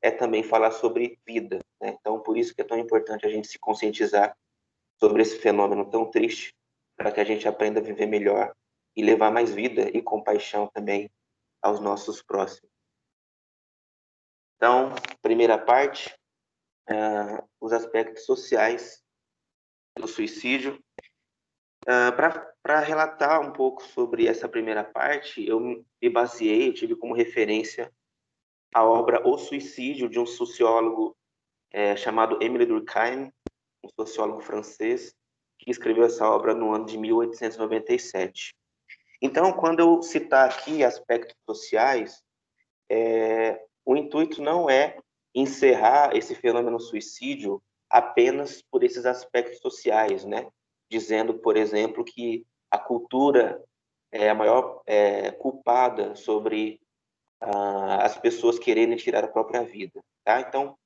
é também falar sobre vida, né? Então, por isso que é tão importante a gente se conscientizar sobre esse fenômeno tão triste, para que a gente aprenda a viver melhor e levar mais vida e compaixão também aos nossos próximos. Então, primeira parte, os aspectos sociais do suicídio. Para relatar um pouco sobre essa primeira parte, eu me baseei, eu tive como referência a obra O Suicídio, de um sociólogo chamado Émile Durkheim, um sociólogo francês, que escreveu essa obra no ano de 1897. Então, quando eu citar aqui aspectos sociais, o intuito não é encerrar esse fenômeno suicídio apenas por esses aspectos sociais, né? Dizendo, por exemplo, que a cultura é a maior culpada sobre as pessoas quererem tirar a própria vida, tá? Então,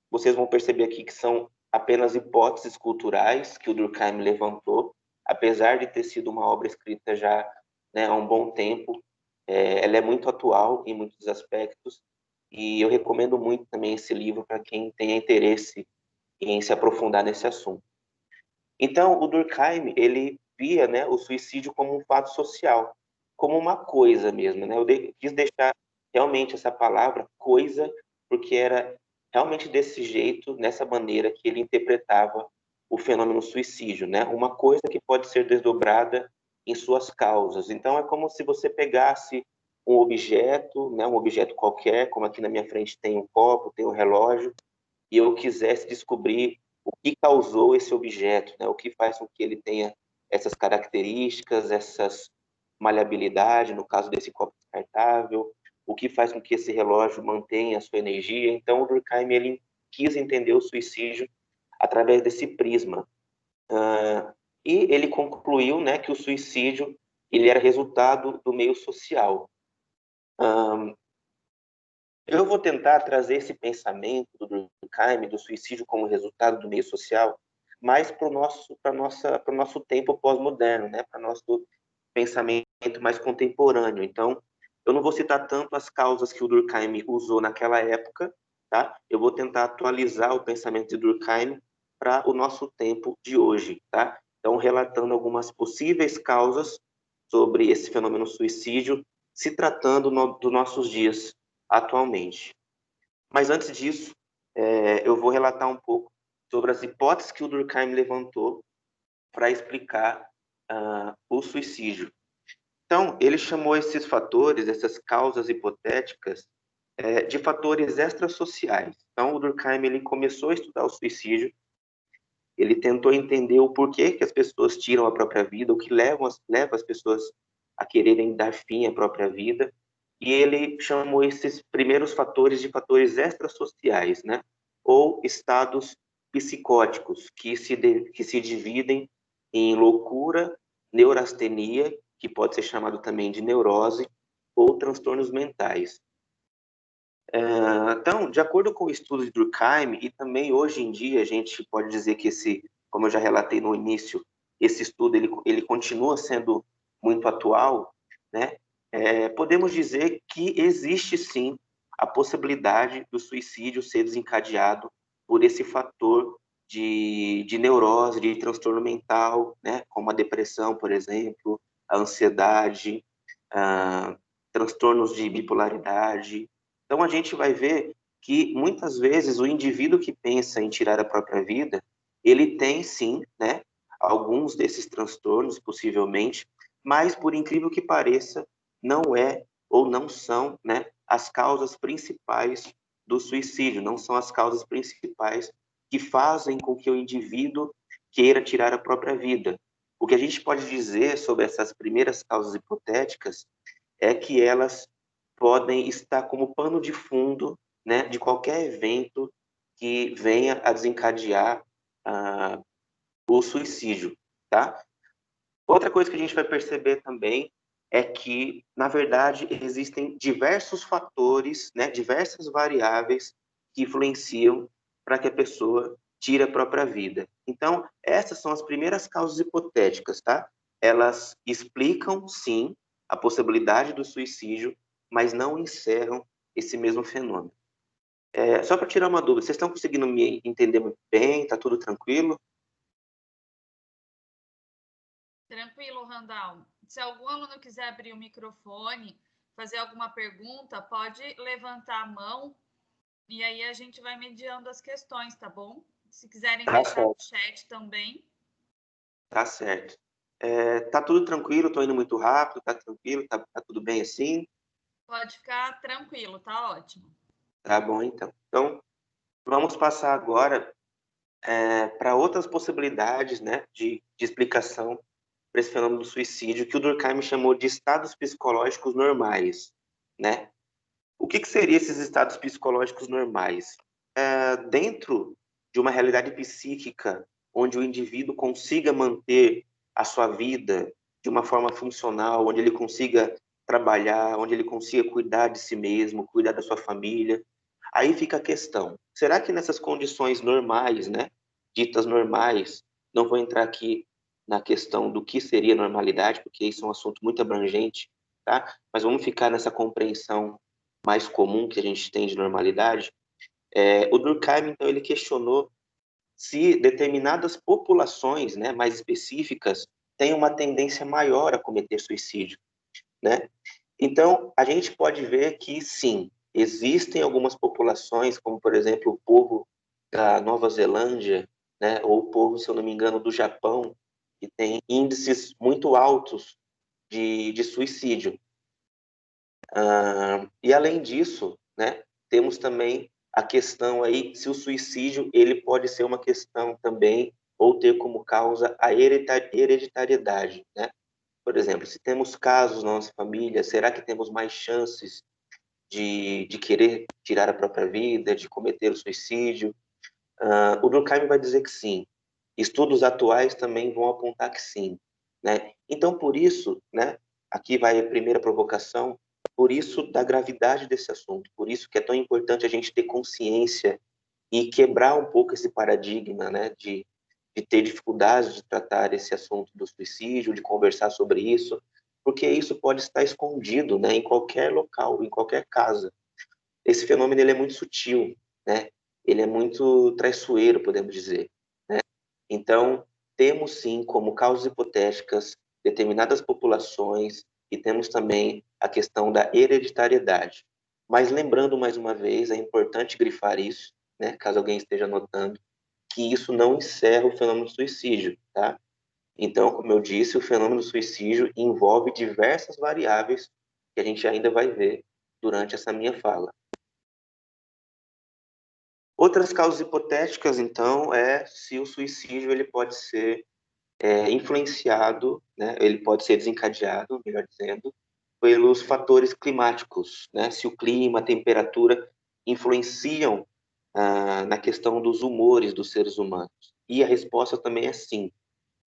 vocês vão perceber aqui que são apenas hipóteses culturais que o Durkheim levantou, apesar de ter sido uma obra escrita já, né, há um bom tempo. Ela é muito atual em muitos aspectos, e eu recomendo muito também esse livro para quem tenha interesse em se aprofundar nesse assunto. Então, o Durkheim, ele via, né, o suicídio como um fato social, como uma coisa mesmo, né? Eu quis deixar realmente essa palavra coisa, porque era realmente desse jeito, nessa maneira que ele interpretava o fenômeno suicídio, né? Uma coisa que pode ser desdobrada em suas causas. Então, é como se você pegasse um objeto, né, um objeto qualquer, como aqui na minha frente tem um copo, tem um relógio, e eu quisesse descobrir o que causou esse objeto, né? O que faz com que ele tenha essas características, essas maleabilidade, no caso desse copo descartável, o que faz com que esse relógio mantenha a sua energia. Então, o Durkheim ele quis entender o suicídio através desse prisma. E ele concluiu, né, que o suicídio ele era resultado do meio social. Eu vou tentar trazer esse pensamento do Durkheim, do suicídio como resultado do meio social, mais para o nosso tempo pós-moderno, né? Para o nosso pensamento mais contemporâneo. Então, eu não vou citar tanto as causas que o Durkheim usou naquela época, tá? Eu vou tentar atualizar o pensamento de Durkheim para o nosso tempo de hoje, tá? Então, relatando algumas possíveis causas sobre esse fenômeno suicídio, se tratando dos nossos dias atualmente. Mas antes disso, eu vou relatar um pouco sobre as hipóteses que o Durkheim levantou para explicar o suicídio. Então, ele chamou esses fatores, essas causas hipotéticas, de fatores extrasociais. Então, o Durkheim ele começou a estudar o suicídio, ele tentou entender o porquê que as pessoas tiram a própria vida, o que leva as pessoas a quererem dar fim à própria vida, e ele chamou esses primeiros fatores de fatores extrasociais, né? Ou estados psicóticos, que se dividem em loucura, neurastenia, que pode ser chamado também de neurose, ou transtornos mentais. Então, de acordo com o estudo de Durkheim, e também hoje em dia a gente pode dizer que como eu já relatei no início, esse estudo ele continua sendo muito atual, né? Podemos dizer que existe sim a possibilidade do suicídio ser desencadeado por esse fator de neurose, de transtorno mental, né? Como a depressão, por exemplo, a ansiedade, transtornos de bipolaridade. Então, a gente vai ver que, muitas vezes, o indivíduo que pensa em tirar a própria vida, ele tem, sim, né, alguns desses transtornos, possivelmente, mas, por incrível que pareça, não é ou não são, né, as causas principais do suicídio, não são as causas principais que fazem com que o indivíduo queira tirar a própria vida. O que a gente pode dizer sobre essas primeiras causas hipotéticas é que elas podem estar como pano de fundo, né, de qualquer evento que venha a desencadear o suicídio, tá? Outra coisa que a gente vai perceber também é que, na verdade, existem diversos fatores, né, diversas variáveis que influenciam para que a pessoa tire a própria vida. Então, essas são as primeiras causas hipotéticas, tá? Elas explicam, sim, a possibilidade do suicídio, mas não encerram esse mesmo fenômeno. Só para tirar uma dúvida, vocês estão conseguindo me entender muito bem? Está tudo tranquilo? Tranquilo, Randall. Se algum aluno quiser abrir o microfone, fazer alguma pergunta, pode levantar a mão e aí a gente vai mediando as questões, tá bom? Se quiserem Tá deixar no certo. chat também. Tá certo. Tá tudo tranquilo, estou indo muito rápido, tá tranquilo, tá tudo bem assim? Pode ficar tranquilo, tá ótimo. Tá bom, então. Então, vamos passar agora para outras possibilidades, né, de explicação para esse fenômeno do suicídio, que o Durkheim chamou de estados psicológicos normais, né? O que seriam esses estados psicológicos normais? Dentro de uma realidade psíquica onde o indivíduo consiga manter a sua vida de uma forma funcional, onde ele consiga trabalhar, onde ele consiga cuidar de si mesmo, cuidar da sua família, aí fica a questão: será que nessas condições normais, né, ditas normais, não vou entrar aqui na questão do que seria normalidade, porque isso é um assunto muito abrangente, tá? Mas vamos ficar nessa compreensão mais comum que a gente tem de normalidade. O Durkheim, então, ele questionou se determinadas populações, né, mais específicas, têm uma tendência maior a cometer suicídio, né? Então, a gente pode ver que, sim, existem algumas populações, como, por exemplo, o povo da Nova Zelândia, né, ou o povo, se eu não me engano, do Japão, que tem índices muito altos de suicídio. E além disso, né, temos também a questão aí se o suicídio ele pode ser uma questão também ou ter como causa a hereditariedade, né? Por exemplo, se temos casos na nossa família, será que temos mais chances de querer tirar a própria vida, de cometer o suicídio? O Durkheim vai dizer que sim. Estudos atuais também vão apontar que sim, né? Então, por isso, né, aqui vai a primeira provocação, por isso da gravidade desse assunto, por isso que é tão importante a gente ter consciência e quebrar um pouco esse paradigma, né, de ter dificuldades de tratar esse assunto do suicídio, de conversar sobre isso, porque isso pode estar escondido, né, em qualquer local, em qualquer casa. Esse fenômeno ele é muito sutil, né? Ele é muito traiçoeiro, podemos dizer, né? Então, temos sim como causas hipotéticas determinadas populações e temos também a questão da hereditariedade. Mas lembrando mais uma vez, é importante grifar isso, né? Caso alguém esteja notando, que isso não encerra o fenômeno do suicídio, tá? Então, como eu disse, o fenômeno do suicídio envolve diversas variáveis que a gente ainda vai ver durante essa minha fala. Outras causas hipotéticas, então, é se o suicídio ele pode ser influenciado, né, ele pode ser desencadeado, melhor dizendo, pelos fatores climáticos, né, se o clima, a temperatura influenciam na questão dos humores dos seres humanos. E a resposta também é sim,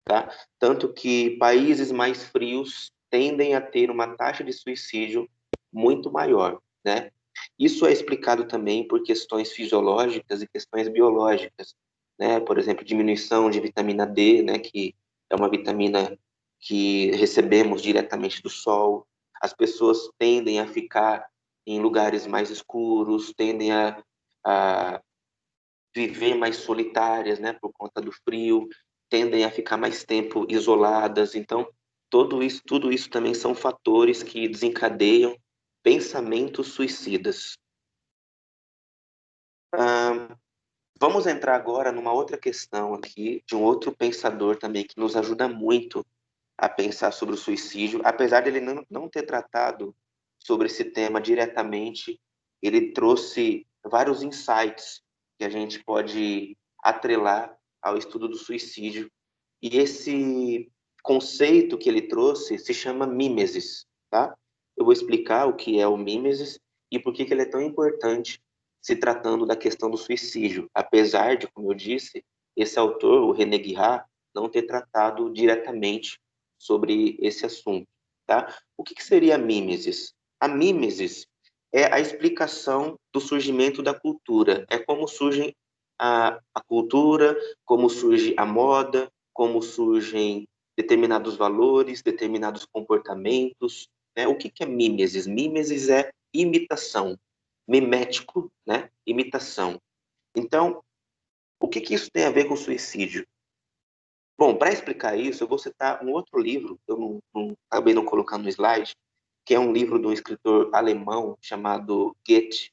tá? Tanto que países mais frios tendem a ter uma taxa de suicídio muito maior, né? Isso é explicado também por questões fisiológicas e questões biológicas, né? Por exemplo, diminuição de vitamina D, né? Que é uma vitamina que recebemos diretamente do sol. As pessoas tendem a ficar em lugares mais escuros, tendem a viver mais solitárias, né? Por conta do frio, tendem a ficar mais tempo isoladas. Então, tudo isso também são fatores que desencadeiam pensamentos suicidas. Vamos entrar agora numa outra questão aqui, de um outro pensador também que nos ajuda muito a pensar sobre o suicídio. Apesar de ele não ter tratado sobre esse tema diretamente, ele trouxe vários insights que a gente pode atrelar ao estudo do suicídio. E esse conceito que ele trouxe se chama mimesis, tá? Eu vou explicar o que é o mimesis e por que ele é tão importante se tratando da questão do suicídio, apesar de, como eu disse, esse autor, o René Girard, não ter tratado diretamente sobre esse assunto, tá? O que seria a mimesis? A mimesis é a explicação do surgimento da cultura, é como surge a cultura, como surge a moda, como surgem determinados valores, determinados comportamentos, né? O que é mimesis? Mimesis é imitação, mimético, né? Imitação. Então, o que isso tem a ver com suicídio? Bom, para explicar isso, eu vou citar um outro livro, eu acabei não colocando no slide, que é um livro de um escritor alemão chamado Goethe.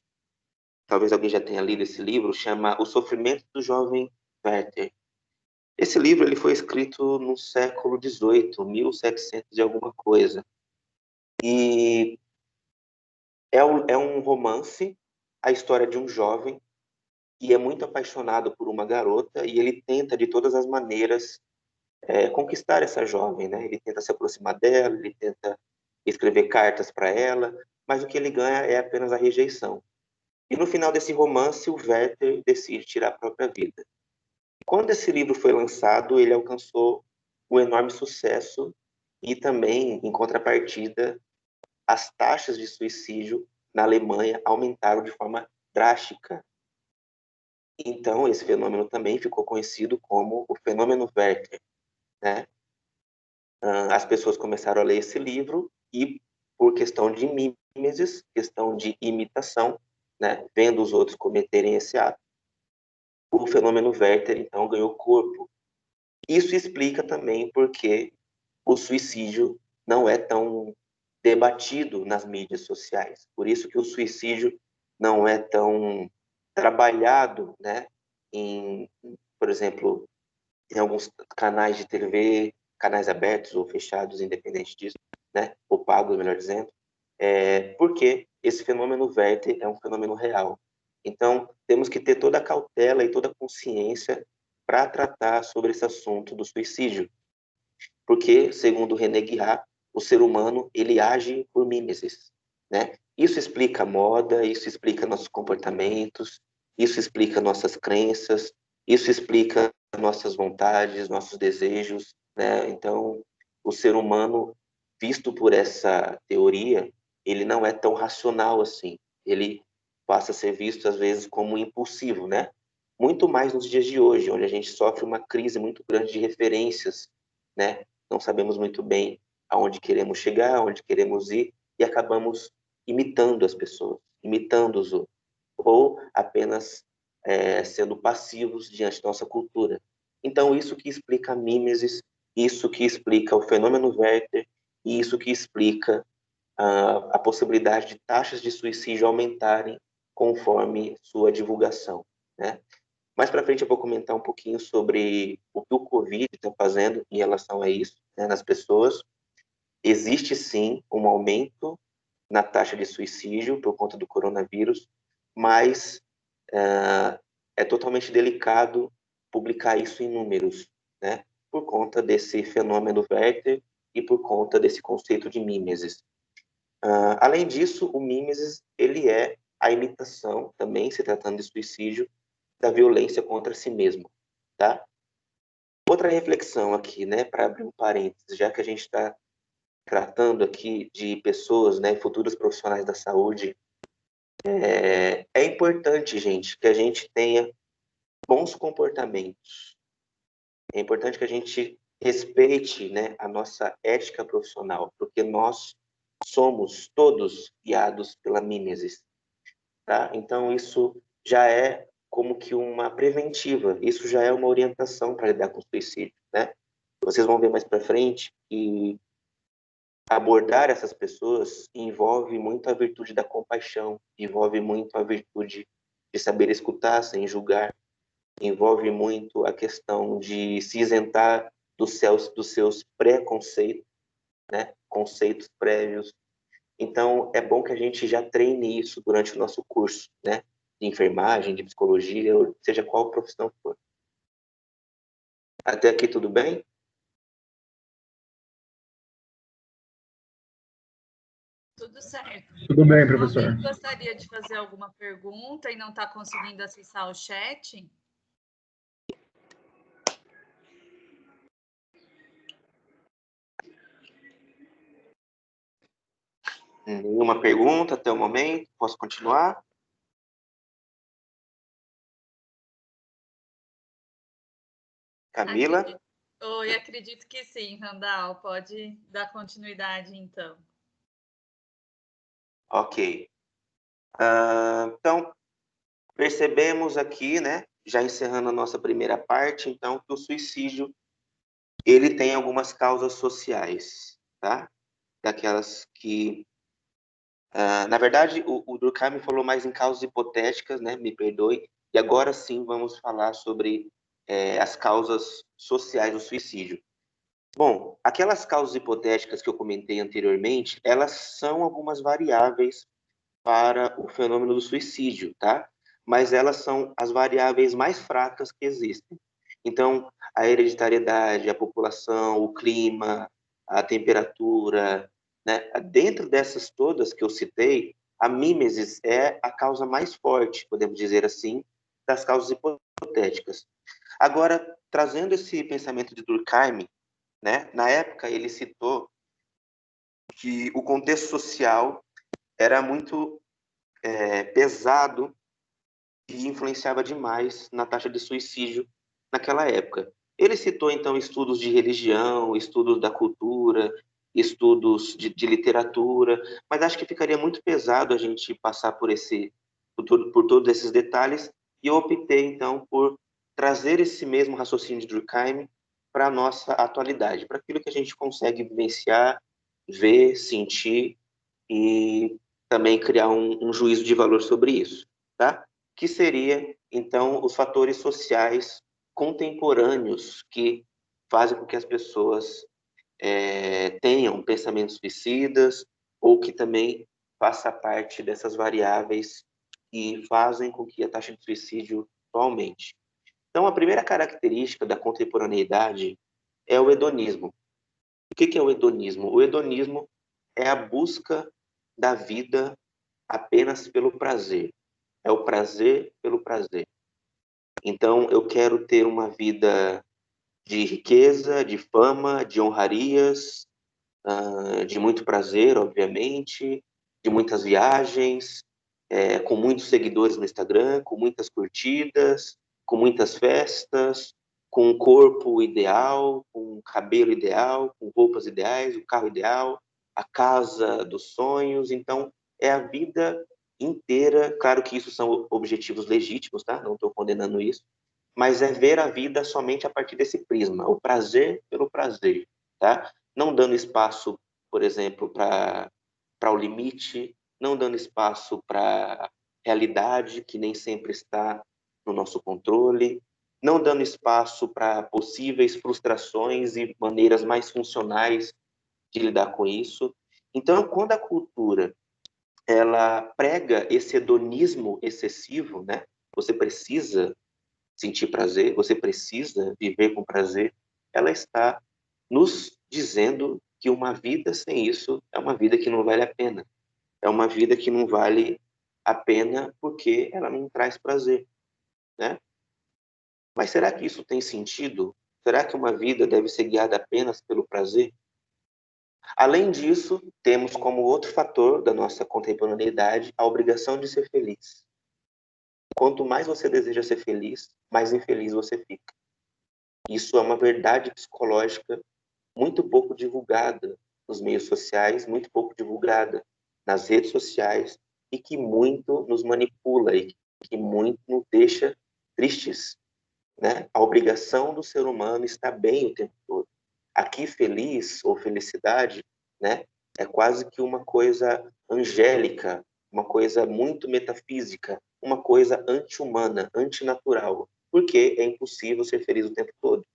Talvez alguém já tenha lido esse livro, chama O Sofrimento do Jovem Werther. Esse livro ele foi escrito no século XVIII, 1700 e alguma coisa. E é um romance, a história de um jovem que é muito apaixonado por uma garota e ele tenta de todas as maneiras conquistar essa jovem, né? Ele tenta se aproximar dela, ele tenta escrever cartas para ela, mas o que ele ganha é apenas a rejeição. E no final desse romance, o Werther decide tirar a própria vida. Quando esse livro foi lançado, ele alcançou um enorme sucesso e também, em contrapartida, as taxas de suicídio na Alemanha aumentaram de forma drástica. Então, esse fenômeno também ficou conhecido como o fenômeno Werther, né? As pessoas começaram a ler esse livro e, por questão de mimesis, questão de imitação, né, vendo os outros cometerem esse ato, o fenômeno Werther, então, ganhou corpo. Isso explica também porque o suicídio não é tão debatido nas mídias sociais. Por isso que o suicídio não é tão trabalhado, né, por exemplo, em alguns canais de TV, canais abertos ou fechados, independente disso, né, ou pagos, melhor dizendo, porque esse fenômeno Werther é um fenômeno real. Então, temos que ter toda a cautela e toda a consciência para tratar sobre esse assunto do suicídio. Porque, segundo René Girard, o ser humano ele age por mimesis, né? Isso explica a moda, isso explica nossos comportamentos, isso explica nossas crenças, isso explica nossas vontades, nossos desejos, né? Então, o ser humano, visto por essa teoria, ele não é tão racional assim. Ele passa a ser visto, às vezes, como impulsivo, né? Muito mais nos dias de hoje, onde a gente sofre uma crise muito grande de referências, né? Não sabemos muito bem aonde queremos chegar, aonde queremos ir, e acabamos imitando as pessoas, imitando os outros, ou apenas sendo passivos diante da nossa cultura. Então, isso que explica a mimesis, isso que explica o fenômeno Werther, e isso que explica a possibilidade de taxas de suicídio aumentarem conforme sua divulgação, né? Mais para frente eu vou comentar um pouquinho sobre o que o Covid está fazendo em relação a isso, né, nas pessoas. Existe sim um aumento na taxa de suicídio por conta do coronavírus, mas é totalmente delicado publicar isso em números, né, por conta desse fenômeno Werther e por conta desse conceito de mimesis. Além disso, o mimesis ele é a imitação, também se tratando de suicídio, da violência contra si mesmo, tá? Outra reflexão aqui, né, para abrir um parênteses, já que a gente está tratando aqui de pessoas, né, futuros profissionais da saúde, é importante, gente, que a gente tenha bons comportamentos. É importante que a gente respeite, né, a nossa ética profissional, porque nós somos todos guiados pela mimesis, tá? Então isso já é como que uma preventiva, isso já é uma orientação para lidar com o suicídio, né? Vocês vão ver mais para frente que abordar essas pessoas envolve muito a virtude da compaixão, envolve muito a virtude de saber escutar sem julgar, envolve muito a questão de se isentar dos seus preconceitos, né? Conceitos prévios. Então, é bom que a gente já treine isso durante o nosso curso, né? De enfermagem, de psicologia, seja qual profissão for. Até aqui tudo bem? Tudo certo. Tudo bem, professor. Alguém gostaria de fazer alguma pergunta e não está conseguindo acessar o chat? Nenhuma pergunta até o momento? Posso continuar? Camila? Oi, acredito que sim, Randall. Pode dar continuidade, então. Ok. Então, percebemos aqui, né, já encerrando a nossa primeira parte, então, que o suicídio, ele tem algumas causas sociais, tá? Daquelas que... na verdade, o Durkheim falou mais em causas hipotéticas, né, me perdoe, e agora sim vamos falar sobre as causas sociais do suicídio. Bom, aquelas causas hipotéticas que eu comentei anteriormente, elas são algumas variáveis para o fenômeno do suicídio, tá? Mas elas são as variáveis mais fracas que existem. Então, a hereditariedade, a população, o clima, a temperatura, né? Dentro dessas todas que eu citei, a mimesis é a causa mais forte, podemos dizer assim, das causas hipotéticas. Agora, trazendo esse pensamento de Durkheim, né? Na época, ele citou que o contexto social era muito pesado e influenciava demais na taxa de suicídio naquela época. Ele citou, então, estudos de religião, estudos da cultura, estudos de literatura, mas acho que ficaria muito pesado a gente passar por todos esses detalhes, e eu optei, então, por trazer esse mesmo raciocínio de Durkheim para a nossa atualidade, para aquilo que a gente consegue vivenciar, ver, sentir e também criar um juízo de valor sobre isso, tá? Que seria, então, os fatores sociais contemporâneos que fazem com que as pessoas tenham pensamentos suicidas ou que também faça parte dessas variáveis que fazem com que a taxa de suicídio aumente. Então, a primeira característica da contemporaneidade é o hedonismo. O que é o hedonismo? O hedonismo é a busca da vida apenas pelo prazer. É o prazer pelo prazer. Então, eu quero ter uma vida de riqueza, de fama, de honrarias, de muito prazer, obviamente, de muitas viagens, com muitos seguidores no Instagram, com muitas curtidas, com muitas festas, com um corpo ideal, com um cabelo ideal, com roupas ideais, o carro ideal, a casa dos sonhos. Então, é a vida inteira. Claro que isso são objetivos legítimos, tá? Não estou condenando isso, mas é ver a vida somente a partir desse prisma, o prazer pelo prazer, tá? Não dando espaço, por exemplo, para o limite, não dando espaço para realidade que nem sempre está no nosso controle, não dando espaço para possíveis frustrações e maneiras mais funcionais de lidar com isso. Então, quando a cultura ela prega esse hedonismo excessivo, né? Você precisa sentir prazer, você precisa viver com prazer, ela está nos dizendo que uma vida sem isso é uma vida que não vale a pena. É uma vida que não vale a pena porque ela não traz prazer, né? Mas será que isso tem sentido? Será que uma vida deve ser guiada apenas pelo prazer? Além disso, temos como outro fator da nossa contemporaneidade a obrigação de ser feliz. Quanto mais você deseja ser feliz, mais infeliz você fica. Isso é uma verdade psicológica muito pouco divulgada nos meios sociais, muito pouco divulgada nas redes sociais e que muito nos manipula e que muito nos deixa tristes, né? A obrigação do ser humano está bem o tempo todo. Aqui feliz ou felicidade, né, é quase que uma coisa angélica, uma coisa muito metafísica, uma coisa anti-humana, antinatural, porque é impossível ser feliz o tempo todo.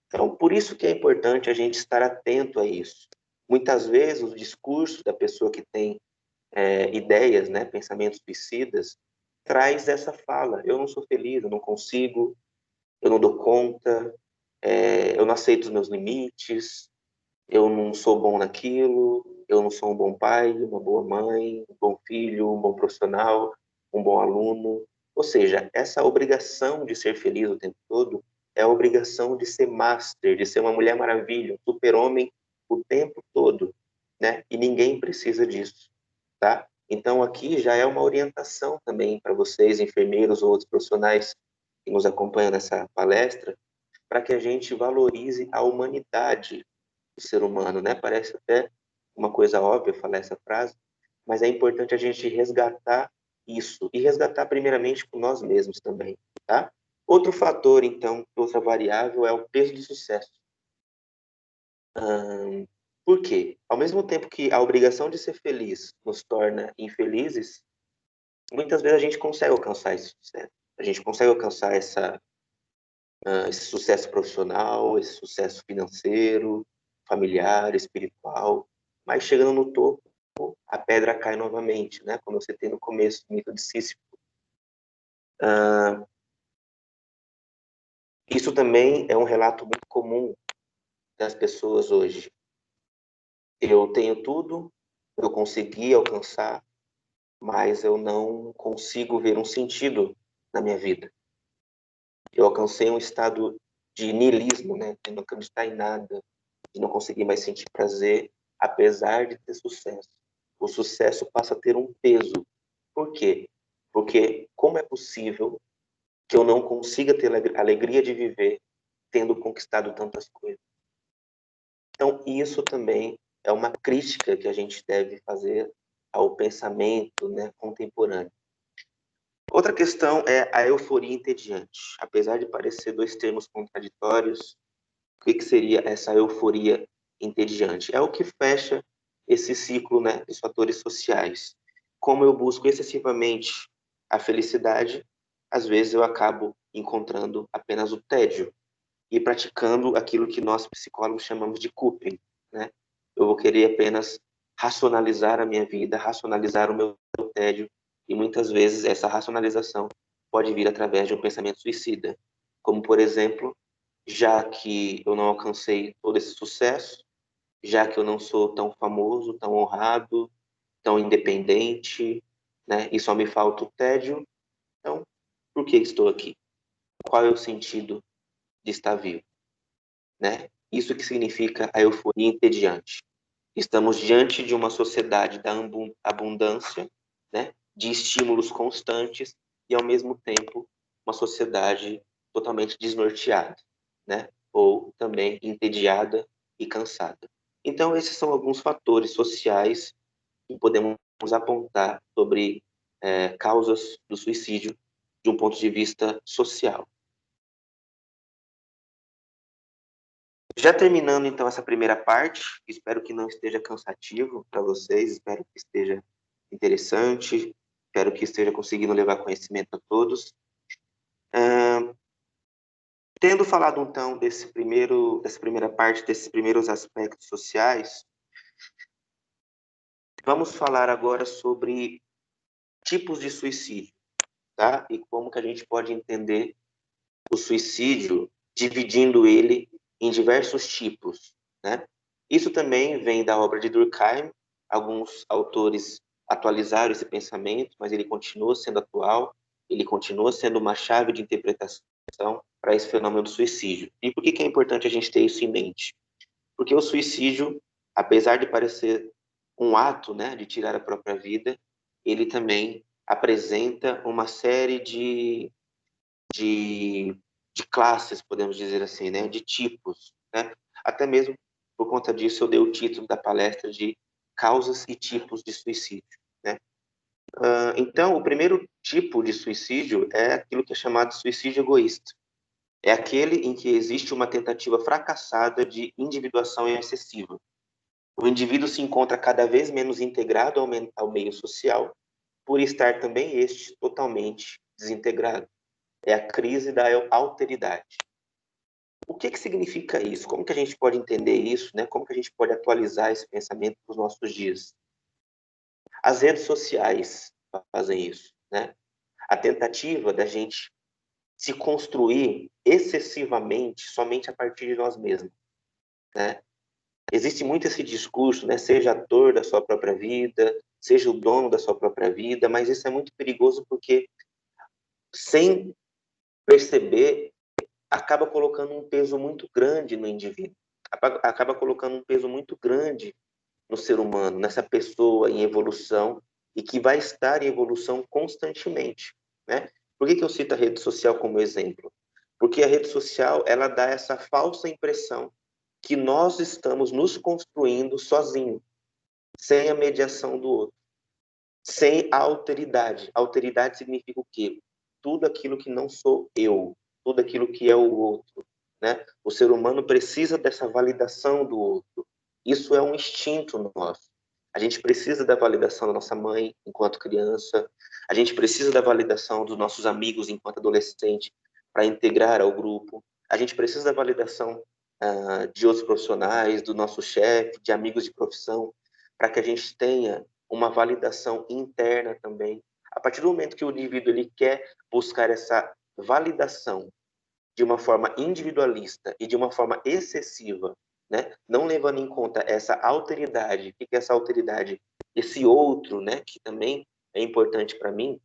Então, por isso que é importante a gente estar atento a isso. Muitas vezes, o discurso da pessoa que tem ideias, né, pensamentos suicidas, traz essa fala: eu não sou feliz, eu não consigo, eu não dou conta, eu não aceito os meus limites, eu não sou bom naquilo, eu não sou um bom pai, uma boa mãe, um bom filho, um bom profissional, um bom aluno. Ou seja, essa obrigação de ser feliz o tempo todo é a obrigação de ser master, de ser uma mulher maravilha, um super-homem o tempo todo, né? E ninguém precisa disso, tá? Então aqui já é uma orientação também para vocês, enfermeiros ou outros profissionais que nos acompanham nessa palestra, para que a gente valorize a humanidade do ser humano, né? Parece até uma coisa óbvia falar essa frase, mas é importante a gente resgatar isso e resgatar primeiramente com nós mesmos também, tá? Outro fator, então, outra variável é o peso do sucesso. Por quê? Ao mesmo tempo que a obrigação de ser feliz nos torna infelizes, muitas vezes a gente consegue alcançar esse sucesso. A gente consegue alcançar esse sucesso profissional, esse sucesso financeiro, familiar, espiritual, mas chegando no topo, a pedra cai novamente, né? Como você tem no começo do mito de Sísifo. Isso também é um relato muito comum das pessoas hoje. Eu tenho tudo, eu consegui alcançar, mas eu não consigo ver um sentido na minha vida. Eu alcancei um estado de niilismo, né? De não acreditar em nada, de não conseguir mais sentir prazer, apesar de ter sucesso. O sucesso passa a ter um peso. Por quê? Porque como é possível que eu não consiga ter a alegria de viver tendo conquistado tantas coisas? Então, isso também é uma crítica que a gente deve fazer ao pensamento, né, contemporâneo. Outra questão é a euforia entediante. Apesar de parecer dois termos contraditórios, o que seria essa euforia entediante? É o que fecha esse ciclo, né, dos fatores sociais. Como eu busco excessivamente a felicidade, às vezes eu acabo encontrando apenas o tédio e praticando aquilo que nós psicólogos chamamos de coping, né? Eu vou querer apenas racionalizar a minha vida, racionalizar o meu tédio, e muitas vezes essa racionalização pode vir através de um pensamento suicida, como por exemplo, já que eu não alcancei todo esse sucesso, já que eu não sou tão famoso, tão honrado, tão independente, né? E só me falta o tédio, então por que estou aqui? Qual é o sentido de estar vivo? Né? Isso que significa a euforia entediante. Estamos diante de uma sociedade da abundância, né? De estímulos constantes e, ao mesmo tempo, uma sociedade totalmente desnorteada, né? Ou também entediada e cansada. Então, esses são alguns fatores sociais que podemos apontar sobre causas do suicídio de um ponto de vista social. Já terminando, então, essa primeira parte, espero que não esteja cansativo para vocês, espero que esteja interessante, espero que esteja conseguindo levar conhecimento a todos. Tendo falado, então, dessa primeira parte, desses primeiros aspectos sociais, vamos falar agora sobre tipos de suicídio, tá? E como que a gente pode entender o suicídio, dividindo ele em diversos tipos, né? Isso também vem da obra de Durkheim. Alguns autores atualizaram esse pensamento, mas ele continua sendo atual, ele continua sendo uma chave de interpretação para esse fenômeno do suicídio. E por que é importante a gente ter isso em mente? Porque o suicídio, apesar de parecer um ato, né, de tirar a própria vida, ele também apresenta uma série de classes, podemos dizer assim, né, de tipos, né? Até mesmo por conta disso eu dei o título da palestra de causas e tipos de suicídio, né? Então, o primeiro tipo de suicídio é aquilo que é chamado de suicídio egoísta. É aquele em que existe uma tentativa fracassada de individuação excessiva. O indivíduo se encontra cada vez menos integrado ao meio social, por estar também este totalmente desintegrado. É a crise da alteridade. O que significa isso? Como que a gente pode entender isso, né? Como que a gente pode atualizar esse pensamento para os nossos dias? As redes sociais fazem isso, né? A tentativa da gente se construir excessivamente somente a partir de nós mesmos, né? Existe muito esse discurso, né? Seja ator da sua própria vida, seja o dono da sua própria vida, mas isso é muito perigoso porque, sem perceber, acaba colocando um peso muito grande no indivíduo, acaba colocando um peso muito grande no ser humano, nessa pessoa em evolução e que vai estar em evolução constantemente, né? Por que eu cito a rede social como exemplo? Porque a rede social, ela dá essa falsa impressão que nós estamos nos construindo sozinhos, sem a mediação do outro. sem a alteridade. Alteridade significa o quê? Tudo aquilo que não sou eu, tudo aquilo que é o outro, né? O ser humano precisa dessa validação do outro. Isso é um instinto nosso. A gente precisa da validação da nossa mãe enquanto criança, a gente precisa da validação dos nossos amigos enquanto adolescente para integrar ao grupo, a gente precisa da validação de outros profissionais, do nosso chefe, de amigos de profissão, para que a gente tenha uma validação interna também. A partir do momento que o indivíduo ele quer buscar essa validação de uma forma individualista e de uma forma excessiva, né, não levando em conta essa alteridade, o que é essa alteridade? Esse outro, né, que também é importante para mim,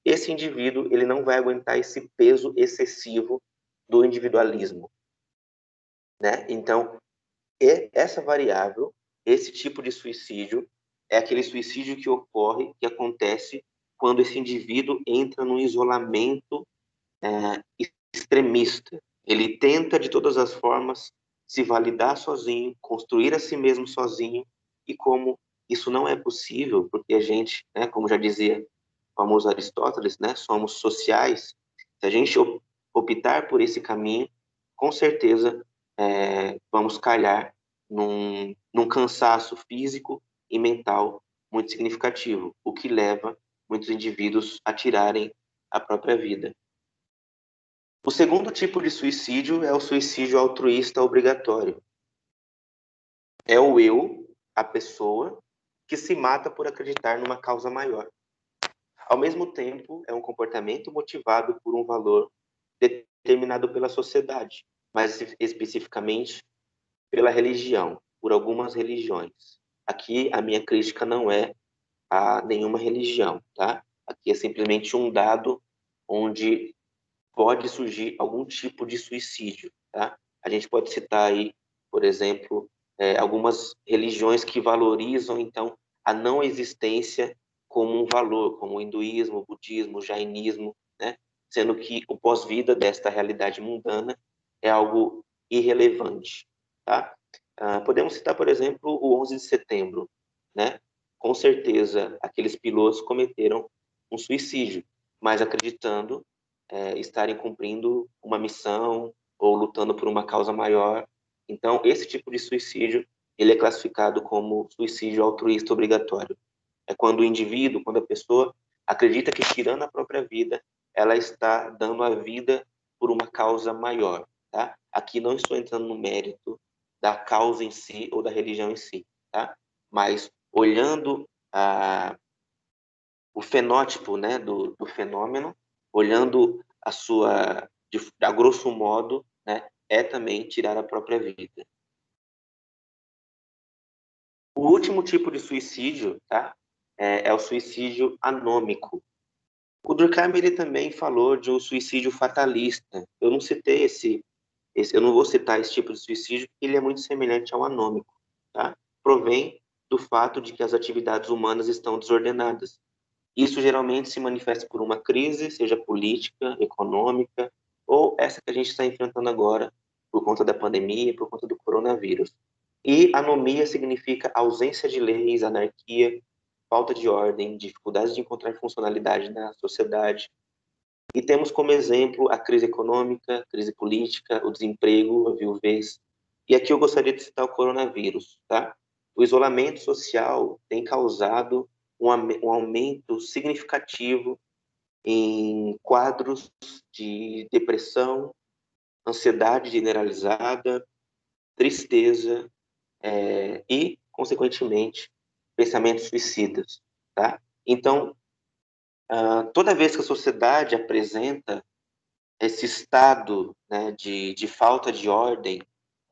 esse indivíduo ele não vai aguentar esse peso excessivo do individualismo, né? Então, essa variável, esse tipo de suicídio, é aquele suicídio que ocorre, que acontece quando esse indivíduo entra num isolamento extremista. Ele tenta, de todas as formas, se validar sozinho, construir a si mesmo sozinho, e como isso não é possível, porque a gente, né, como já dizia o famoso Aristóteles, né, somos sociais, se a gente optar por esse caminho, com certeza vamos calhar num cansaço físico e mental muito significativo, o que leva muitos indivíduos a tirarem a própria vida. O segundo tipo de suicídio é o suicídio altruísta obrigatório. É o eu, a pessoa, que se mata por acreditar numa causa maior. Ao mesmo tempo, é um comportamento motivado por um valor determinado pela sociedade, mais especificamente pela religião, por algumas religiões. Aqui a minha crítica não é a nenhuma religião, tá? Aqui é simplesmente um dado onde pode surgir algum tipo de suicídio, tá? A gente pode citar aí, por exemplo, algumas religiões que valorizam, então, a não existência como um valor, como o hinduísmo, o budismo, o jainismo, né? Sendo que o pós-vida desta realidade mundana é algo irrelevante, tá? Podemos citar, por exemplo, o 11 de setembro, né? Com certeza, aqueles pilotos cometeram um suicídio, mas acreditando estarem cumprindo uma missão ou lutando por uma causa maior. Então, esse tipo de suicídio, ele é classificado como suicídio altruísta obrigatório. É quando o indivíduo, quando a pessoa acredita que tirando a própria vida, ela está dando a vida por uma causa maior, tá? Aqui não estou entrando no mérito da causa em si ou da religião em si, tá? Mas olhando o fenótipo, né, do fenômeno, olhando a grosso modo, né, é também tirar a própria vida. O último tipo de suicídio, tá, é o suicídio anômico. O Durkheim ele também falou de um suicídio fatalista. Eu não citei eu não vou citar esse tipo de suicídio porque ele é muito semelhante ao anômico, tá? Provém do fato de que as atividades humanas estão desordenadas. Isso geralmente se manifesta por uma crise, seja política, econômica, ou essa que a gente está enfrentando agora, por conta da pandemia, por conta do coronavírus. E anomia significa ausência de leis, anarquia, falta de ordem, dificuldades de encontrar funcionalidade na sociedade. E temos como exemplo a crise econômica, a crise política, o desemprego, a viuvez. E aqui eu gostaria de citar o coronavírus, tá? O isolamento social tem causado um aumento significativo em quadros de depressão, ansiedade generalizada, tristeza e, consequentemente, pensamentos suicidas, tá? Então, toda vez que a sociedade apresenta esse estado, né, de falta de ordem,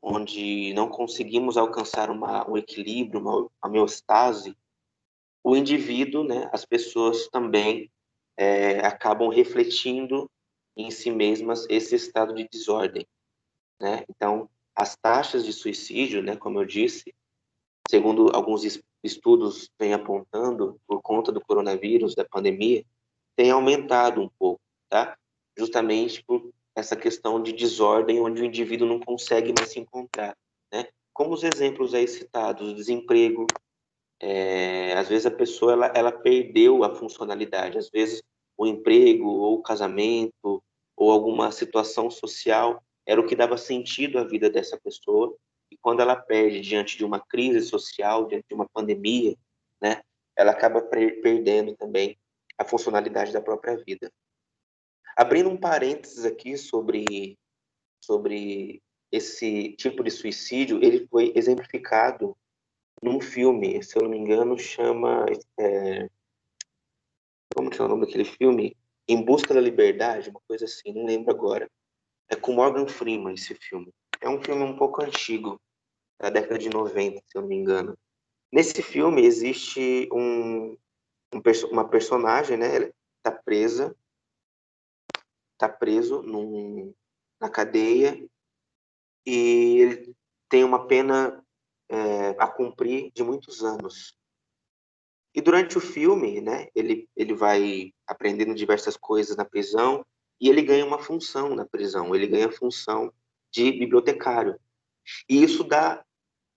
onde não conseguimos alcançar um equilíbrio, uma homeostase, o indivíduo, né, as pessoas também acabam refletindo em si mesmas esse estado de desordem, né? Então, as taxas de suicídio, né, como eu disse, segundo alguns estudos vêm apontando, por conta do coronavírus, da pandemia, tem aumentado um pouco, tá? Justamente por essa questão de desordem, onde o indivíduo não consegue mais se encontrar, né? Como os exemplos aí citados, o desemprego, Às vezes a pessoa ela perdeu a funcionalidade, às vezes o emprego ou o casamento ou alguma situação social era o que dava sentido à vida dessa pessoa, e quando ela perde diante de uma crise social, diante de uma pandemia, né, ela acaba perdendo também a funcionalidade da própria vida. Abrindo um parênteses aqui sobre esse tipo de suicídio, ele foi exemplificado num filme, se eu não me engano, chama... como que é o nome daquele filme? Em Busca da Liberdade, uma coisa assim, não lembro agora. É com Morgan Freeman esse filme. É um filme um pouco antigo, da década de 90, se eu não me engano. Nesse filme existe uma personagem, né? Ela tá preso na cadeia, e ele tem uma pena a cumprir de muitos anos. E durante o filme, né, ele vai aprendendo diversas coisas na prisão, e ele ganha uma função na prisão. Ele ganha a função de bibliotecário. E isso dá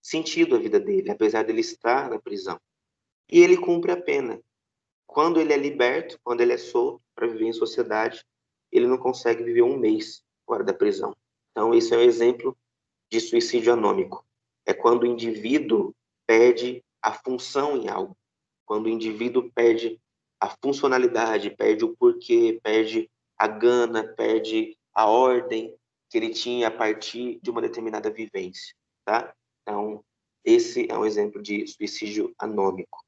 sentido à vida dele, apesar dele estar na prisão. E ele cumpre a pena. Quando ele é liberto, quando ele é solto para viver em sociedade, ele não consegue viver um mês fora da prisão. Então, esse é um exemplo de suicídio anômico. É quando o indivíduo perde a função em algo. Quando o indivíduo perde a funcionalidade, perde o porquê, perde a gana, perde a ordem que ele tinha a partir de uma determinada vivência, tá? Então, esse é um exemplo de suicídio anômico.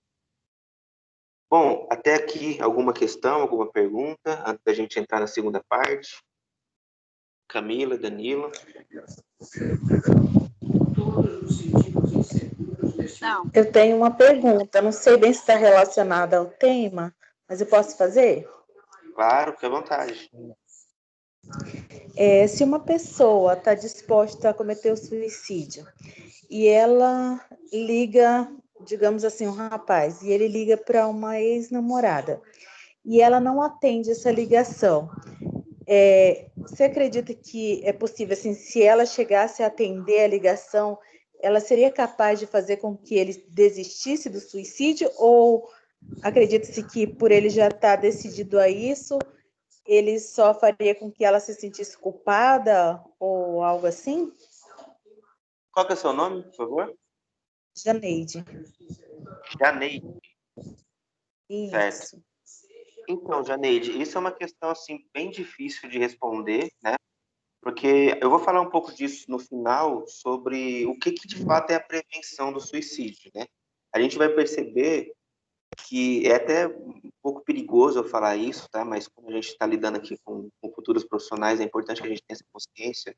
Bom, até aqui alguma questão, alguma pergunta, antes da gente entrar na segunda parte? Camila, Danilo? Não. Eu tenho uma pergunta, não sei bem se está relacionada ao tema, mas eu posso fazer? Claro, fique à vontade. Se uma pessoa está disposta a cometer o suicídio e ela liga, digamos assim, um rapaz, e ele liga para uma ex-namorada, e ela não atende essa ligação, você acredita que é possível, assim, se ela chegasse a atender a ligação, ela seria capaz de fazer com que ele desistisse do suicídio? Ou acredita-se que, por ele já estar decidido a isso, ele só faria com que ela se sentisse culpada ou algo assim? Qual que é o seu nome, por favor? Janeide. Janeide. Isso. Certo. Então, Janeide, isso é uma questão assim bem difícil de responder, né? Porque eu vou falar um pouco disso no final, sobre o que de fato é a prevenção do suicídio, né? A gente vai perceber que é até um pouco perigoso eu falar isso, tá? Mas como a gente está lidando aqui com futuros profissionais, é importante que a gente tenha essa consciência.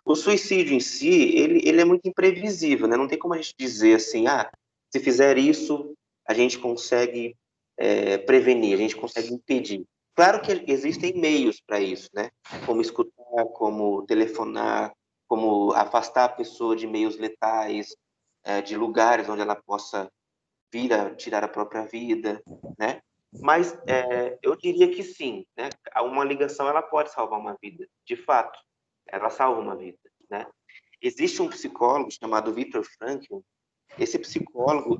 O suicídio em si, ele é muito imprevisível, né? Não tem como a gente dizer assim, se fizer isso, a gente consegue prevenir, a gente consegue impedir. Claro que existem meios para isso, né? Como escutar, como telefonar, como afastar a pessoa de meios letais, de lugares onde ela possa vir a tirar a própria vida, né? Mas eu diria que sim, né? Uma ligação ela pode salvar uma vida, de fato, ela salva uma vida, né? Existe um psicólogo chamado Viktor Frankl. Esse psicólogo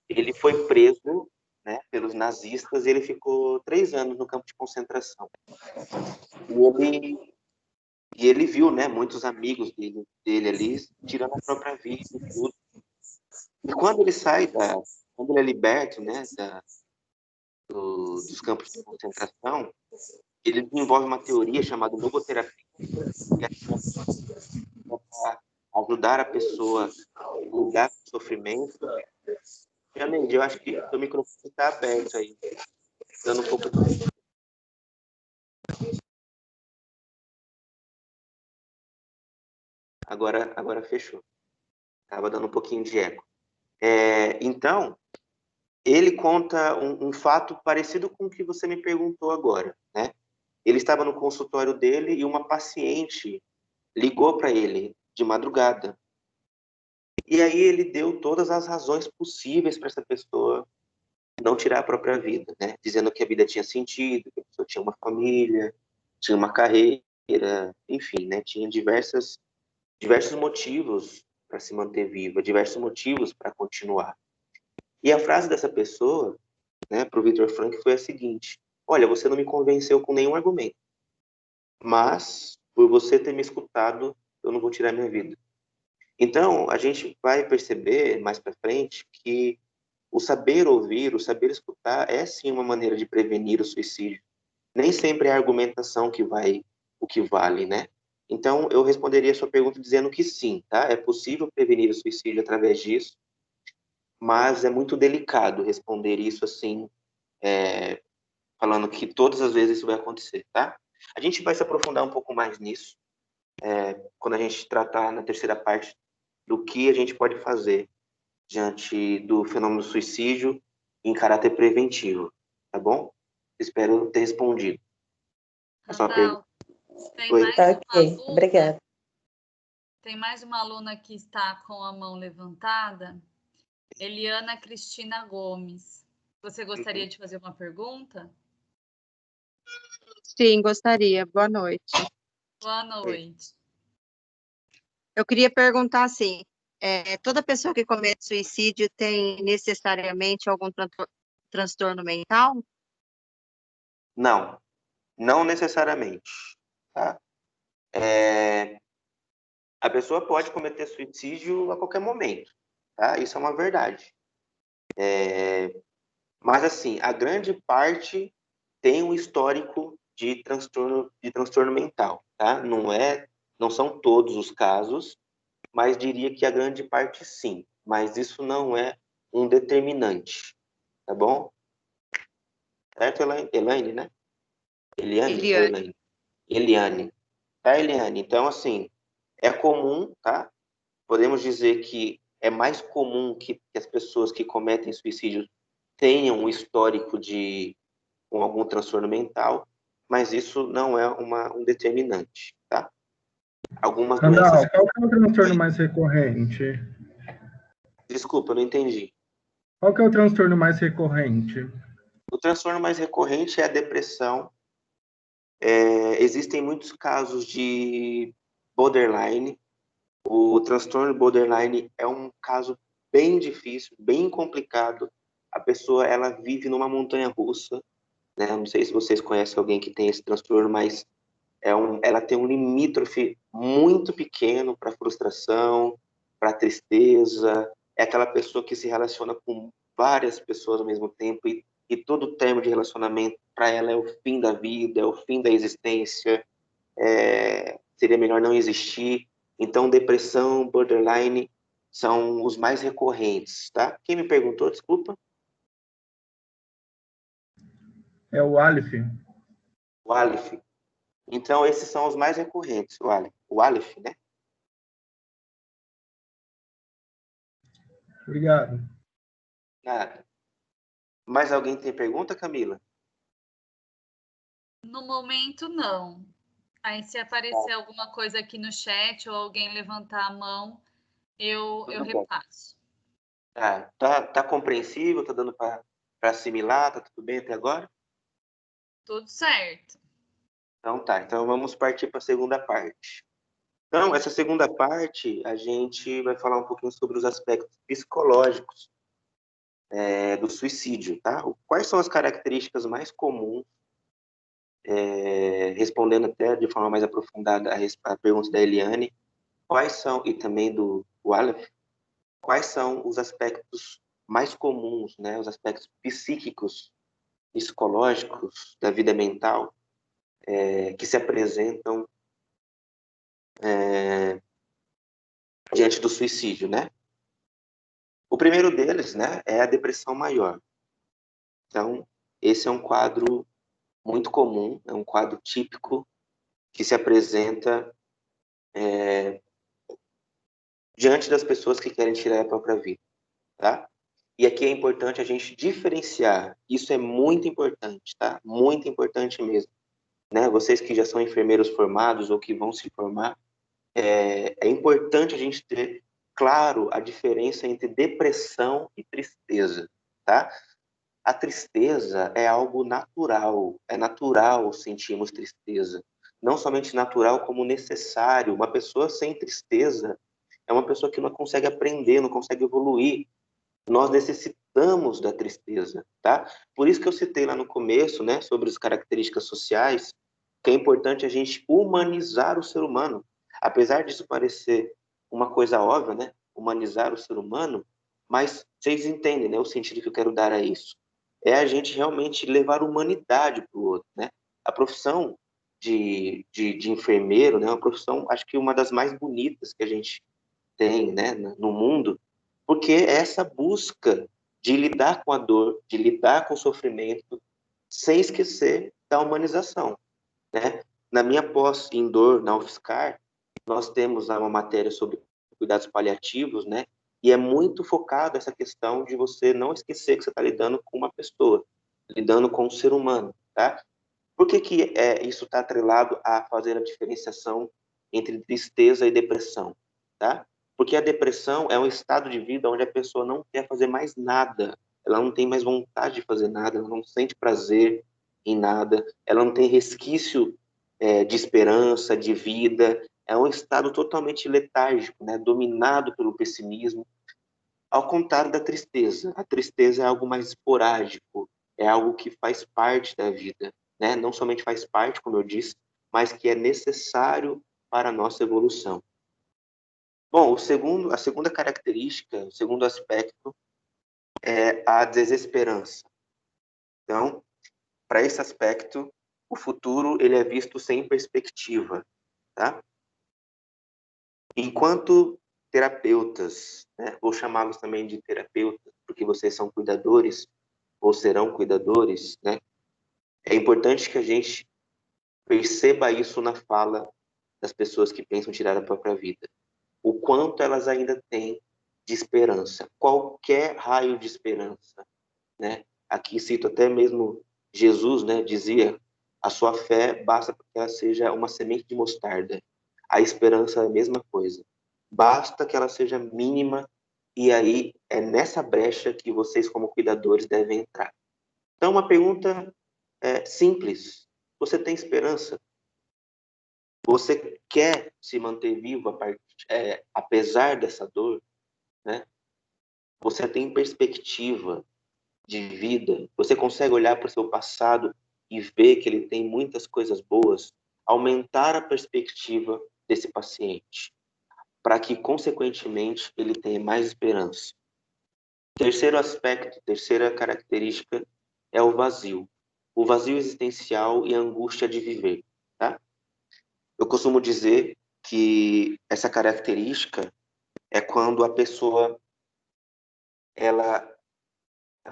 ele foi preso, né, pelos nazistas, e ele ficou 3 anos no campo de concentração. E ele viu, né, muitos amigos dele ali tirando a própria vida e tudo. E quando ele quando ele é liberto, né, dos campos de concentração, ele desenvolve uma teoria chamada logoterapia, que é para ajudar a pessoa a lidar com o sofrimento. Realmente, eu acho que o microfone está aberto aí, dando um pouco de... Agora fechou. Estava dando um pouquinho de eco. Então, ele conta um fato parecido com o que você me perguntou agora, né? Ele estava no consultório dele e uma paciente ligou para ele de madrugada. E aí ele deu todas as razões possíveis para essa pessoa não tirar a própria vida, né? Dizendo que a vida tinha sentido, que a pessoa tinha uma família, tinha uma carreira, enfim, né? Tinha diversos motivos para se manter viva, diversos motivos para continuar. E a frase dessa pessoa, né, para o Viktor Frankl foi a seguinte: olha, você não me convenceu com nenhum argumento, mas por você ter me escutado, eu não vou tirar minha vida. Então, a gente vai perceber mais para frente que o saber ouvir, o saber escutar é sim uma maneira de prevenir o suicídio. Nem sempre é a argumentação o que vale, né? Então, eu responderia a sua pergunta dizendo que sim, tá? É possível prevenir o suicídio através disso, mas é muito delicado responder isso assim, falando que todas as vezes isso vai acontecer, tá? A gente vai se aprofundar um pouco mais nisso, quando a gente tratar na terceira parte do que a gente pode fazer diante do fenômeno do suicídio em caráter preventivo, tá bom? Espero ter respondido a sua pergunta. Tem mais uma aluna, obrigada. Tem mais uma aluna que está com a mão levantada, Eliana Cristina Gomes. Você gostaria de fazer uma pergunta? Sim, gostaria. Boa noite. Boa noite. Eu queria perguntar assim, toda pessoa que comete suicídio tem necessariamente algum transtorno mental? Não, não necessariamente, tá? A pessoa pode cometer suicídio a qualquer momento, tá? Isso é uma verdade. Mas, assim, a grande parte tem um histórico de transtorno mental, tá? Não são todos os casos, mas diria que a grande parte sim. Mas isso não é um determinante, tá bom? Certo, Elaine, né? Eliane ou Eliane. Elaine? Eliane. Tá, Eliane? Então, assim, é comum, tá? Podemos dizer que é mais comum que as pessoas que cometem suicídio tenham um histórico com algum transtorno mental, mas isso não é um determinante, tá? Algumas doenças... Qual que é o transtorno mais recorrente? Desculpa, eu não entendi. Qual que é o transtorno mais recorrente? O transtorno mais recorrente é a depressão. Existem muitos casos de borderline. O transtorno borderline é um caso bem difícil, bem complicado. A pessoa, ela vive numa montanha-russa, né? Não sei se vocês conhecem alguém que tem esse transtorno, mas ela tem um limítrofe muito pequeno para frustração, para tristeza. É aquela pessoa que se relaciona com várias pessoas ao mesmo tempo e todo termo de relacionamento para ela é o fim da vida, é o fim da existência, seria melhor não existir. Então, depressão, borderline são os mais recorrentes, tá? Quem me perguntou, desculpa? É o Aleph. O Aleph. Então, esses são os mais recorrentes, o Aleph, né? Obrigado. Nada. Mais alguém tem pergunta, Camila? No momento, não. Aí, se aparecer alguma coisa aqui no chat ou alguém levantar a mão, eu repasso. Tá compreensível? Tá dando para assimilar? Tá tudo bem até agora? Tudo certo. Então tá. Então vamos partir para a segunda parte. Então, essa segunda parte, a gente vai falar um pouquinho sobre os aspectos psicológicos do suicídio, tá? Quais são as características mais comuns, respondendo até de forma mais aprofundada a pergunta da Eliane, quais são, e também do Aleph, quais são os aspectos mais comuns, né? Os aspectos psíquicos, psicológicos da vida mental que se apresentam diante do suicídio, né? O primeiro deles, né, é a depressão maior. Então, esse é um quadro muito comum, é um quadro típico que se apresenta diante das pessoas que querem tirar a própria vida, tá? E aqui é importante a gente diferenciar, isso é muito importante, tá? Muito importante mesmo, né? Vocês que já são enfermeiros formados ou que vão se formar, é importante a gente ter claro a diferença entre depressão e tristeza, tá? A tristeza é algo natural, é natural sentirmos tristeza. Não somente natural, como necessário. Uma pessoa sem tristeza é uma pessoa que não consegue aprender, não consegue evoluir. Nós gostamos da tristeza, tá? Por isso que eu citei lá no começo, né, sobre as características sociais, que é importante a gente humanizar o ser humano. Apesar disso parecer uma coisa óbvia, né, humanizar o ser humano, mas vocês entendem, né, o sentido que eu quero dar a isso. É a gente realmente levar humanidade para o outro, né? A profissão de enfermeiro, né, é uma profissão, acho que uma das mais bonitas que a gente tem, né, no mundo, porque é essa busca de lidar com a dor, de lidar com o sofrimento, sem esquecer da humanização, né? Na minha pós em dor, na UFSCar, nós temos lá uma matéria sobre cuidados paliativos, né? E é muito focado essa questão de você não esquecer que você está lidando com uma pessoa, lidando com um ser humano, tá? Por que isso está atrelado a fazer a diferenciação entre tristeza e depressão, tá? Porque a depressão é um estado de vida onde a pessoa não quer fazer mais nada, ela não tem mais vontade de fazer nada, ela não sente prazer em nada, ela não tem resquício de esperança, de vida, é um estado totalmente letárgico, né? Dominado pelo pessimismo, ao contrário da tristeza. A tristeza é algo mais esporádico, é algo que faz parte da vida, né? Não somente faz parte, como eu disse, mas que é necessário para a nossa evolução. Bom, a segunda característica, o segundo aspecto é a desesperança. Então, para esse aspecto, o futuro ele é visto sem perspectiva, tá? Enquanto terapeutas, né, vou chamá-los também de terapeutas, porque vocês são cuidadores ou serão cuidadores, né? É importante que a gente perceba isso na fala das pessoas que pensam tirar a própria vida. O quanto elas ainda têm de esperança, qualquer raio de esperança, né? Aqui cito até mesmo Jesus, né? Dizia: a sua fé basta para que ela seja uma semente de mostarda. A esperança é a mesma coisa. Basta que ela seja mínima e aí é nessa brecha que vocês como cuidadores devem entrar. Então, uma pergunta simples. Você tem esperança? Você quer se manter vivo apesar dessa dor? Né? Você tem perspectiva de vida? Você consegue olhar para o seu passado e ver que ele tem muitas coisas boas? Aumentar a perspectiva desse paciente, para que, consequentemente, ele tenha mais esperança. Terceiro aspecto, terceira característica é o vazio. O vazio existencial e a angústia de viver, tá? Eu costumo dizer que essa característica é quando a pessoa, ela...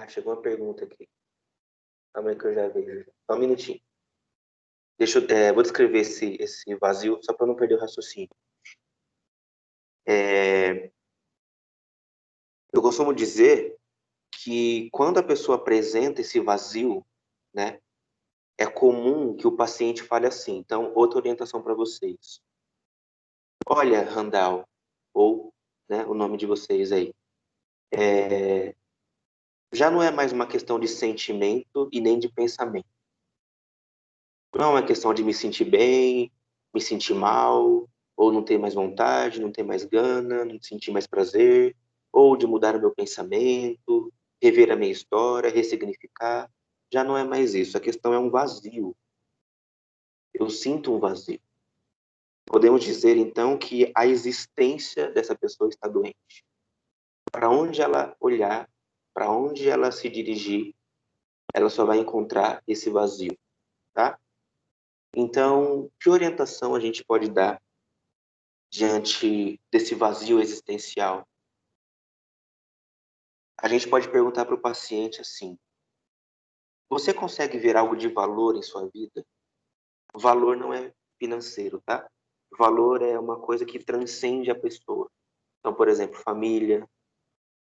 chegou uma pergunta aqui. Calma aí que eu já vejo. Só um minutinho. Vou descrever esse vazio, só para não perder o raciocínio. Eu costumo dizer que quando a pessoa apresenta esse vazio, né, é comum que o paciente fale assim. Então, outra orientação para vocês. Olha, Randall, ou né, o nome de vocês aí, já não é mais uma questão de sentimento e nem de pensamento. Não é uma questão de me sentir bem, me sentir mal, ou não ter mais vontade, não ter mais gana, não sentir mais prazer, ou de mudar o meu pensamento, rever a minha história, ressignificar. Já não é mais isso. A questão é um vazio. Eu sinto um vazio. Podemos dizer, então, que a existência dessa pessoa está doente. Para onde ela olhar, para onde ela se dirigir, ela só vai encontrar esse vazio, tá? Então, que orientação a gente pode dar diante desse vazio existencial? A gente pode perguntar para o paciente assim: você consegue ver algo de valor em sua vida? O valor não é financeiro, tá? O valor é uma coisa que transcende a pessoa. Então, por exemplo, família,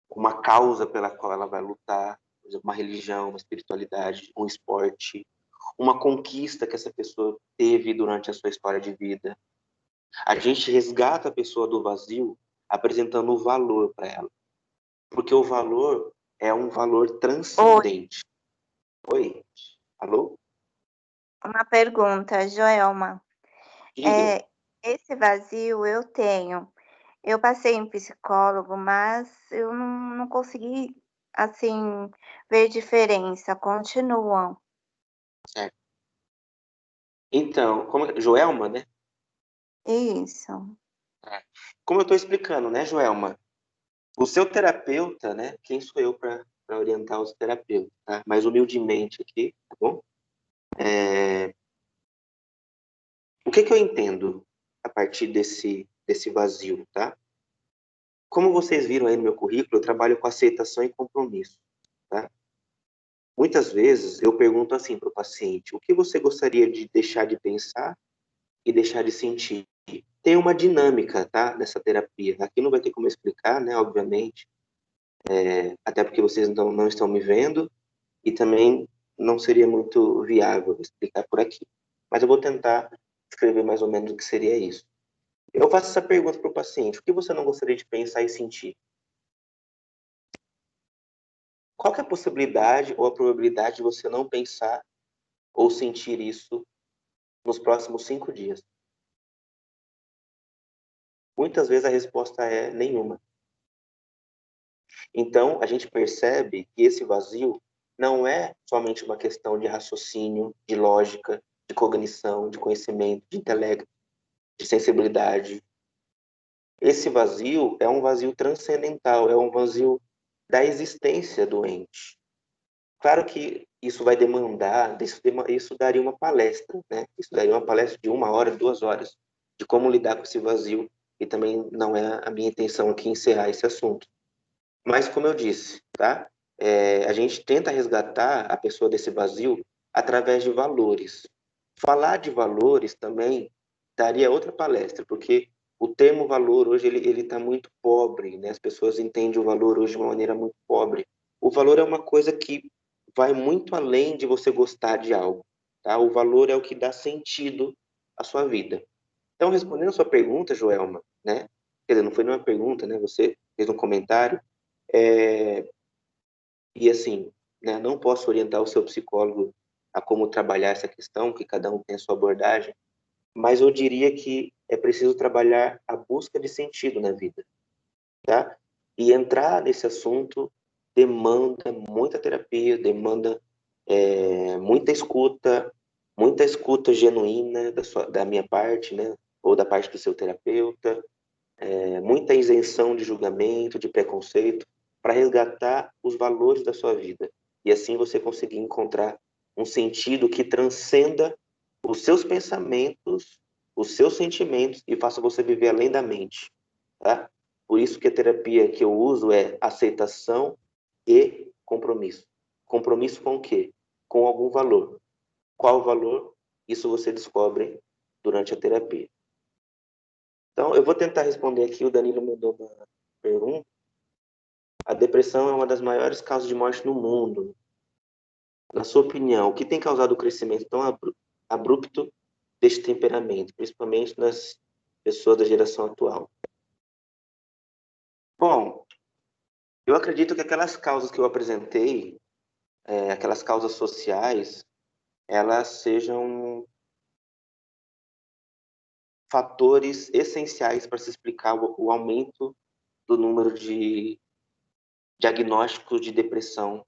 uma causa pela qual ela vai lutar, por exemplo, uma religião, uma espiritualidade, um esporte, uma conquista que essa pessoa teve durante a sua história de vida. A gente resgata a pessoa do vazio apresentando o valor para ela. Porque o valor é um valor transcendente. Oi? Alô? Uma pergunta, Joelma. Diga. Esse vazio eu tenho. Eu passei em psicólogo, mas eu não consegui assim, ver diferença, continuam. Certo. Então, Joelma, né? Isso. Como eu estou explicando, né, Joelma? O seu terapeuta, né? Quem sou eu para orientar os terapeutas, tá? Mais humildemente aqui, tá bom? O que eu entendo a partir desse vazio, tá? Como vocês viram aí no meu currículo, eu trabalho com aceitação e compromisso, tá? Muitas vezes eu pergunto assim para o paciente: o que você gostaria de deixar de pensar e deixar de sentir? Tem uma dinâmica, tá? Dessa terapia. Aqui não vai ter como explicar, né? Obviamente, até porque vocês não estão me vendo e também não seria muito viável explicar por aqui. Mas eu vou tentar escrever mais ou menos o que seria isso. Eu faço essa pergunta para o paciente: o que você não gostaria de pensar e sentir? Qual que é a possibilidade ou a probabilidade de você não pensar ou sentir isso nos próximos 5 dias? Muitas vezes a resposta é nenhuma. Então, a gente percebe que esse vazio não é somente uma questão de raciocínio, de lógica, de cognição, de conhecimento, de intelecto, de sensibilidade. Esse vazio é um vazio transcendental, é um vazio da existência doente. Claro que isso vai demandar, isso daria uma palestra, né? Isso daria uma palestra de 1 hora, 2 horas, de como lidar com esse vazio, e também não é a minha intenção aqui encerrar esse assunto. Mas, como eu disse, tá? A gente tenta resgatar a pessoa desse vazio através de valores. Falar de valores também daria outra palestra, porque o termo valor hoje ele está muito pobre, né? As pessoas entendem o valor hoje de uma maneira muito pobre. O valor é uma coisa que vai muito além de você gostar de algo, tá? O valor é o que dá sentido à sua vida. Então, respondendo a sua pergunta, Joelma, né? Quer dizer, não foi nenhuma pergunta, né? Você fez um comentário. E assim, né, não posso orientar o seu psicólogo a como trabalhar essa questão, que cada um tem a sua abordagem, mas eu diria que é preciso trabalhar a busca de sentido na vida, tá? E entrar nesse assunto demanda muita terapia, demanda muita escuta genuína da minha parte, né? Ou da parte do seu terapeuta, muita isenção de julgamento, de preconceito, para resgatar os valores da sua vida. E assim você conseguir encontrar um sentido que transcenda os seus pensamentos, os seus sentimentos e faça você viver além da mente, tá? Por isso que a terapia que eu uso é aceitação e compromisso. Compromisso com o quê? Com algum valor. Qual valor? Isso você descobre durante a terapia. Então, eu vou tentar responder aqui. O Danilo mandou uma pergunta. A depressão é uma das maiores causas de morte no mundo. Na sua opinião, o que tem causado o crescimento tão abrupto deste temperamento, principalmente nas pessoas da geração atual? Bom, eu acredito que aquelas causas que eu apresentei, aquelas causas sociais, elas sejam fatores essenciais para se explicar o aumento do número de diagnósticos de depressão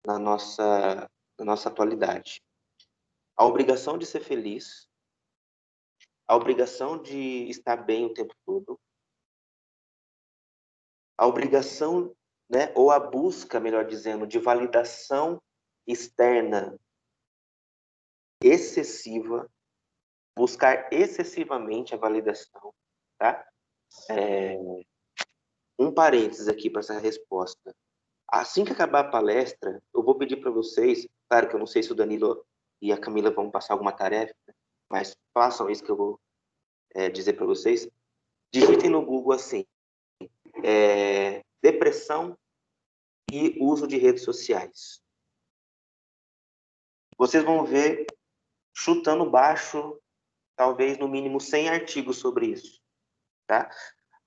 na nossa atualidade. A obrigação de ser feliz, a obrigação de estar bem o tempo todo, a obrigação, né, ou a busca, melhor dizendo, de validação externa excessiva, buscar excessivamente a validação, tá? Um parênteses aqui para essa resposta. Assim que acabar a palestra, eu vou pedir para vocês, claro que eu não sei se o Danilo e a Camila vão passar alguma tarefa, mas façam isso que eu vou dizer para vocês. Digitem no Google assim, depressão e uso de redes sociais. Vocês vão ver, chutando baixo, talvez no mínimo 100 artigos sobre isso, tá?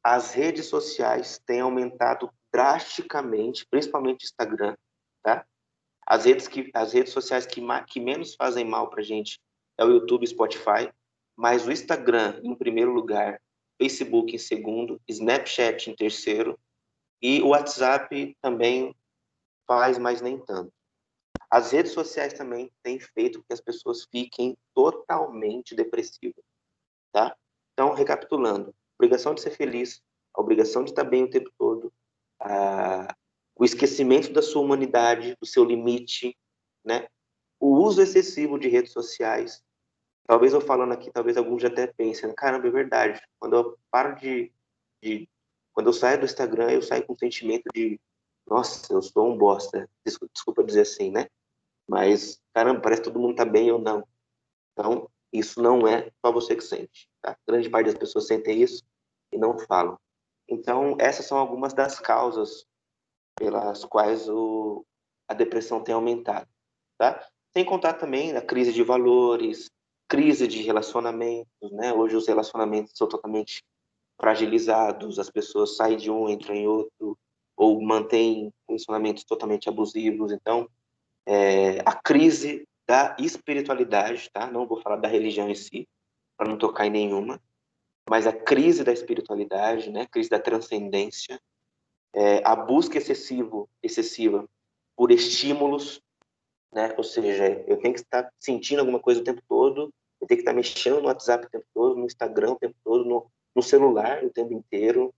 As redes sociais têm aumentado drasticamente, principalmente o Instagram, tá? As redes sociais que menos fazem mal para a gente é o YouTube e Spotify, mas o Instagram em primeiro lugar, Facebook em segundo, Snapchat em terceiro, e o WhatsApp também faz, mas nem tanto. As redes sociais também têm feito com que as pessoas fiquem totalmente depressivas, tá? Então, recapitulando, a obrigação de ser feliz, a obrigação de estar bem o tempo todo, o esquecimento da sua humanidade, do seu limite, né? O uso excessivo de redes sociais. Talvez eu falando aqui, talvez alguns já até pensem, caramba, é verdade. Quando eu paro quando eu saio do Instagram, eu saio com o sentimento de, nossa, eu sou um bosta. Desculpa dizer assim, né? Mas, caramba, parece que todo mundo tá bem ou não. Então, isso não é só você que sente, tá? Grande parte das pessoas sentem isso e não falam. Então, essas são algumas das causas pelas quais a depressão tem aumentado, tá? Sem contar também a crise de valores, crise de relacionamentos, né? Hoje os relacionamentos são totalmente fragilizados, as pessoas saem de um, entram em outro, ou mantêm relacionamentos totalmente abusivos. Então, a crise da espiritualidade, tá? Não vou falar da religião em si, para não tocar em nenhuma, mas a crise da espiritualidade, né? Crise da transcendência, a busca excessiva por estímulos, né? Ou seja, eu tenho que estar sentindo alguma coisa o tempo todo, eu tenho que estar mexendo no WhatsApp o tempo todo, no Instagram o tempo todo, no celular o tempo inteiro.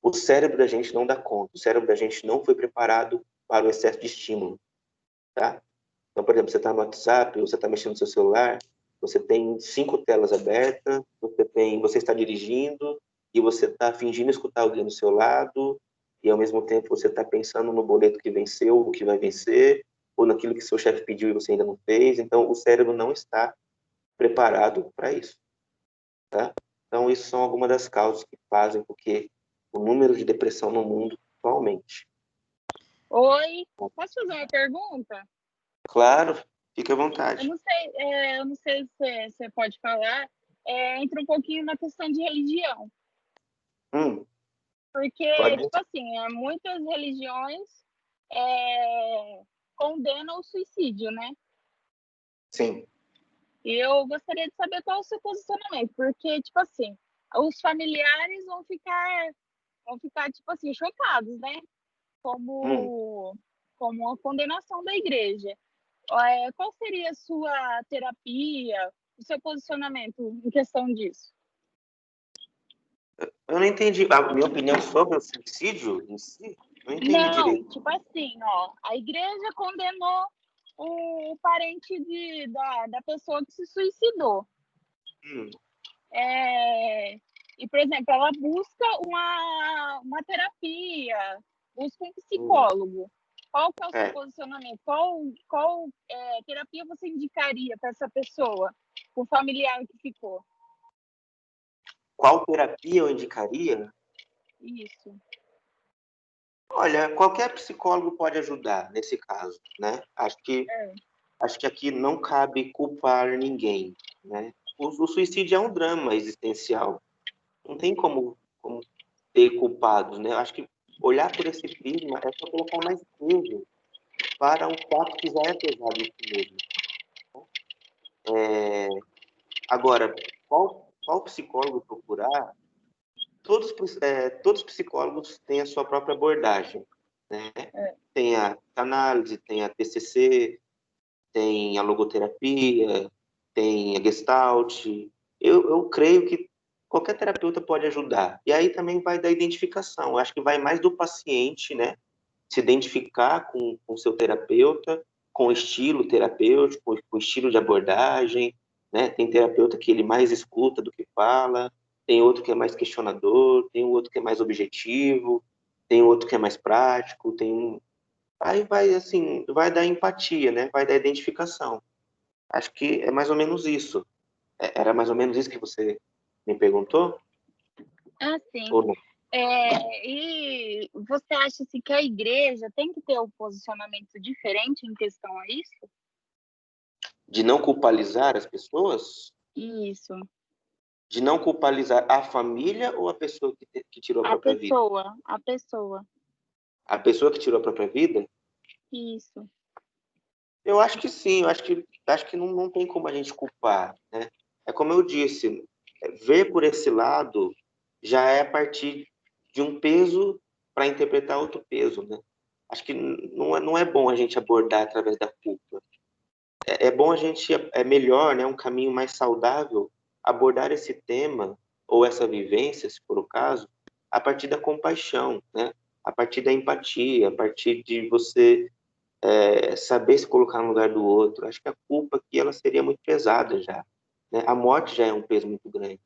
O cérebro da gente não dá conta, o cérebro da gente não foi preparado para o excesso de estímulo, tá? Então, por exemplo, você está no WhatsApp, você está mexendo no seu celular, você tem 5 telas abertas, você está dirigindo e você está fingindo escutar alguém do seu lado e, ao mesmo tempo, você está pensando no boleto que venceu, o que vai vencer, ou naquilo que seu chefe pediu e você ainda não fez. Então, o cérebro não está preparado para isso, tá? Então, isso são algumas das causas que fazem com que o número de depressão no mundo aumente. Oi, posso fazer uma pergunta? Claro, fique à vontade. Eu não sei se você pode falar, entra um pouquinho na questão de religião. Porque, Pode. tipo assim, muitas religiões condenam o suicídio, né? Sim. E eu gostaria de saber qual é o seu posicionamento, porque, tipo assim, os familiares vão ficar, tipo assim, chocados, né? Como uma condenação da igreja. Qual seria a sua terapia, o seu posicionamento em questão disso? Eu não entendi. A minha opinião sobre o suicídio em si? Não entendi direito. Não, tipo assim, ó, a igreja condenou o parente da pessoa que se suicidou. E, por exemplo, ela busca uma terapia, busca um psicólogo. Qual que é o seu posicionamento? Qual terapia você indicaria para essa pessoa, o familiar que ficou? Qual terapia eu indicaria? Isso. Olha, qualquer psicólogo pode ajudar nesse caso, né? Acho que aqui não cabe culpar ninguém, né? O suicídio é um drama existencial. Não tem como ter culpados, né? Acho que olhar por esse prisma é só colocar mais peso para um fato que já é pesado em si mesmo. Agora, qual psicólogo procurar? Todos os psicólogos têm a sua própria abordagem, né? Tem a análise, tem a TCC, tem a logoterapia, tem a Gestalt. Eu creio que qualquer terapeuta pode ajudar. E aí também vai da identificação. Eu acho que vai mais do paciente, né? Se identificar com o seu terapeuta, com o estilo terapêutico, com o estilo de abordagem, né? Tem terapeuta que ele mais escuta do que fala, tem outro que é mais questionador, tem outro que é mais objetivo, tem outro que é mais prático, aí vai assim, vai dar empatia, né? Vai dar identificação. Acho que é mais ou menos isso. Era mais ou menos isso que você me perguntou? Sim. Ou não? E você acha assim, que a igreja tem que ter um posicionamento diferente em questão a isso? De não culpabilizar as pessoas? Isso. De não culpabilizar a família ou a pessoa que tirou a própria vida? A pessoa. A pessoa que tirou a própria vida? Isso. Eu acho que sim, eu acho que não tem como a gente culpar, né? É como eu disse, ver por esse lado já é a partir de um peso para interpretar outro peso, né? acho que não é bom a gente abordar através da culpa. É bom a gente, é melhor, né, um caminho mais saudável, abordar esse tema, ou essa vivência, se for o caso, a partir da compaixão, né? A partir da empatia, a partir de você saber se colocar no lugar do outro. Acho que a culpa aqui ela seria muito pesada já, né? A morte já é um peso muito grande.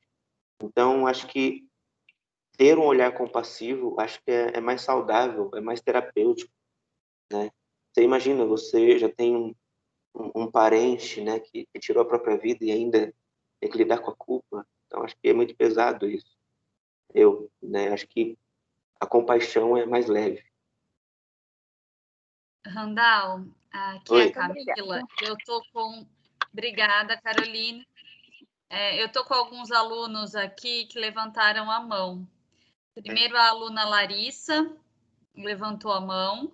Então, acho que ter um olhar compassivo, acho que é mais saudável, é mais terapêutico, né? Você imagina, você já tem um parente, né, que tirou a própria vida e ainda tem que lidar com a culpa. Então, acho que é muito pesado isso. Né, acho que a compaixão é mais leve. Randall, aqui é a Camila. Eu tô com... Obrigada, Carolina. Eu tô com alguns alunos aqui que levantaram a mão. Primeiro a aluna Larissa levantou a mão.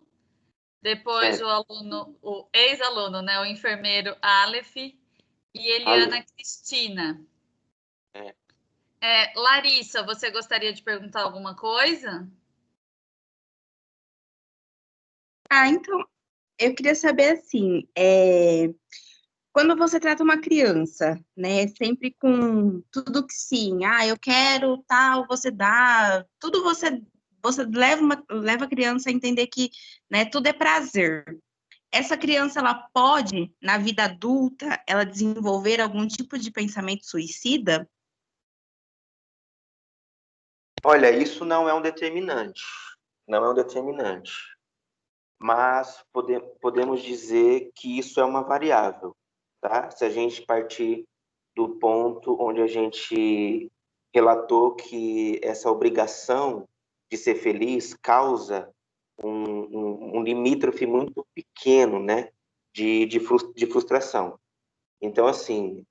Depois o ex-aluno, né, o enfermeiro Aleph e Eliana Cristina. Larissa, você gostaria de perguntar alguma coisa? Então, eu queria saber assim, quando você trata uma criança, né, sempre com tudo que sim, eu quero tal, você dá, tudo você leva a criança a entender que, né, tudo é prazer. Essa criança, ela pode, na vida adulta, ela desenvolver algum tipo de pensamento suicida? Olha, isso não é um determinante. Não é um determinante. Mas podemos dizer que isso é uma variável, tá? Se a gente partir do ponto onde a gente relatou que essa obrigação de ser feliz causa um limítrofe muito pequeno, né, de frustração. Então, assim,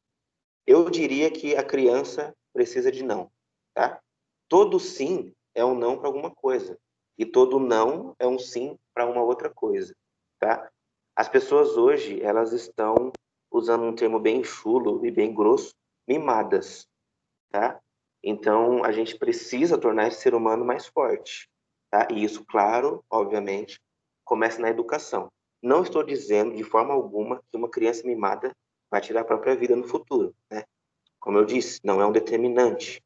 eu diria que a criança precisa de não, tá? Todo sim é um não para alguma coisa. E todo não é um sim para uma outra coisa, tá? As pessoas hoje, elas estão, usando um termo bem chulo e bem grosso, mimadas, tá? Então, a gente precisa tornar esse ser humano mais forte, tá? E isso, claro, obviamente, começa na educação. Não estou dizendo, de forma alguma, que uma criança mimada vai tirar a própria vida no futuro, né? Como eu disse, não é um determinante,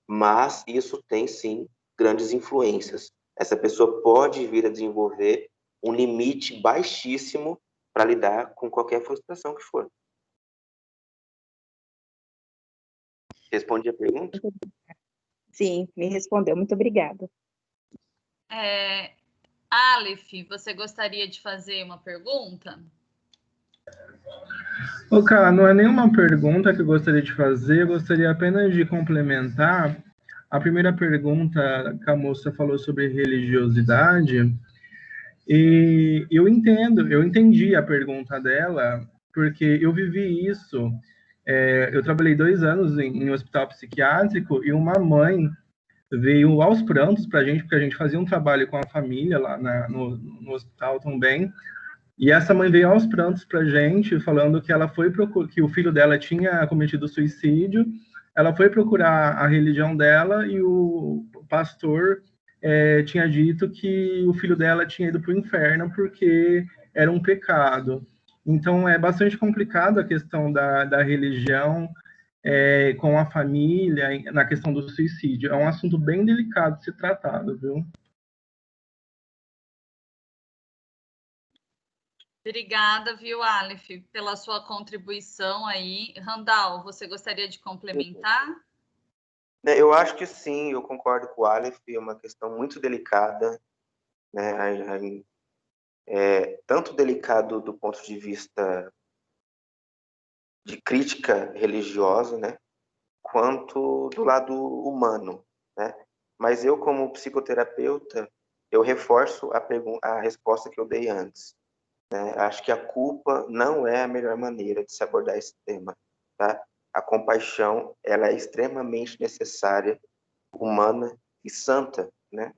mas isso tem, sim, grandes influências. Essa pessoa pode vir a desenvolver um limite baixíssimo para lidar com qualquer frustração que for. Respondi a pergunta? Sim, me respondeu. Muito obrigada. Aleph, você gostaria de fazer uma pergunta? Cara, não é nenhuma pergunta que eu gostaria de fazer, eu gostaria apenas de complementar a primeira pergunta que a moça falou sobre religiosidade, e eu entendi a pergunta dela, porque eu vivi isso. Eu trabalhei 2 anos em hospital psiquiátrico e uma mãe veio aos prantos para a gente, porque a gente fazia um trabalho com a família lá no hospital também. E essa mãe veio aos prantos para a gente, falando que que o filho dela tinha cometido suicídio. Ela foi procurar a religião dela e o pastor tinha dito que o filho dela tinha ido para o inferno porque era um pecado. Então, é bastante complicado a questão da religião com a família, na questão do suicídio. É um assunto bem delicado de ser tratado, viu? Obrigada, viu, Aleph, pela sua contribuição aí. Randall, você gostaria de complementar? Eu acho que sim, eu concordo com o Aleph, é uma questão muito delicada, né? Tanto delicado do ponto de vista de crítica religiosa, né? Quanto do lado humano, né? Mas eu, como psicoterapeuta, eu reforço a resposta que eu dei antes, né? Acho que a culpa não é a melhor maneira de se abordar esse tema, tá? A compaixão, ela é extremamente necessária, humana e santa, né?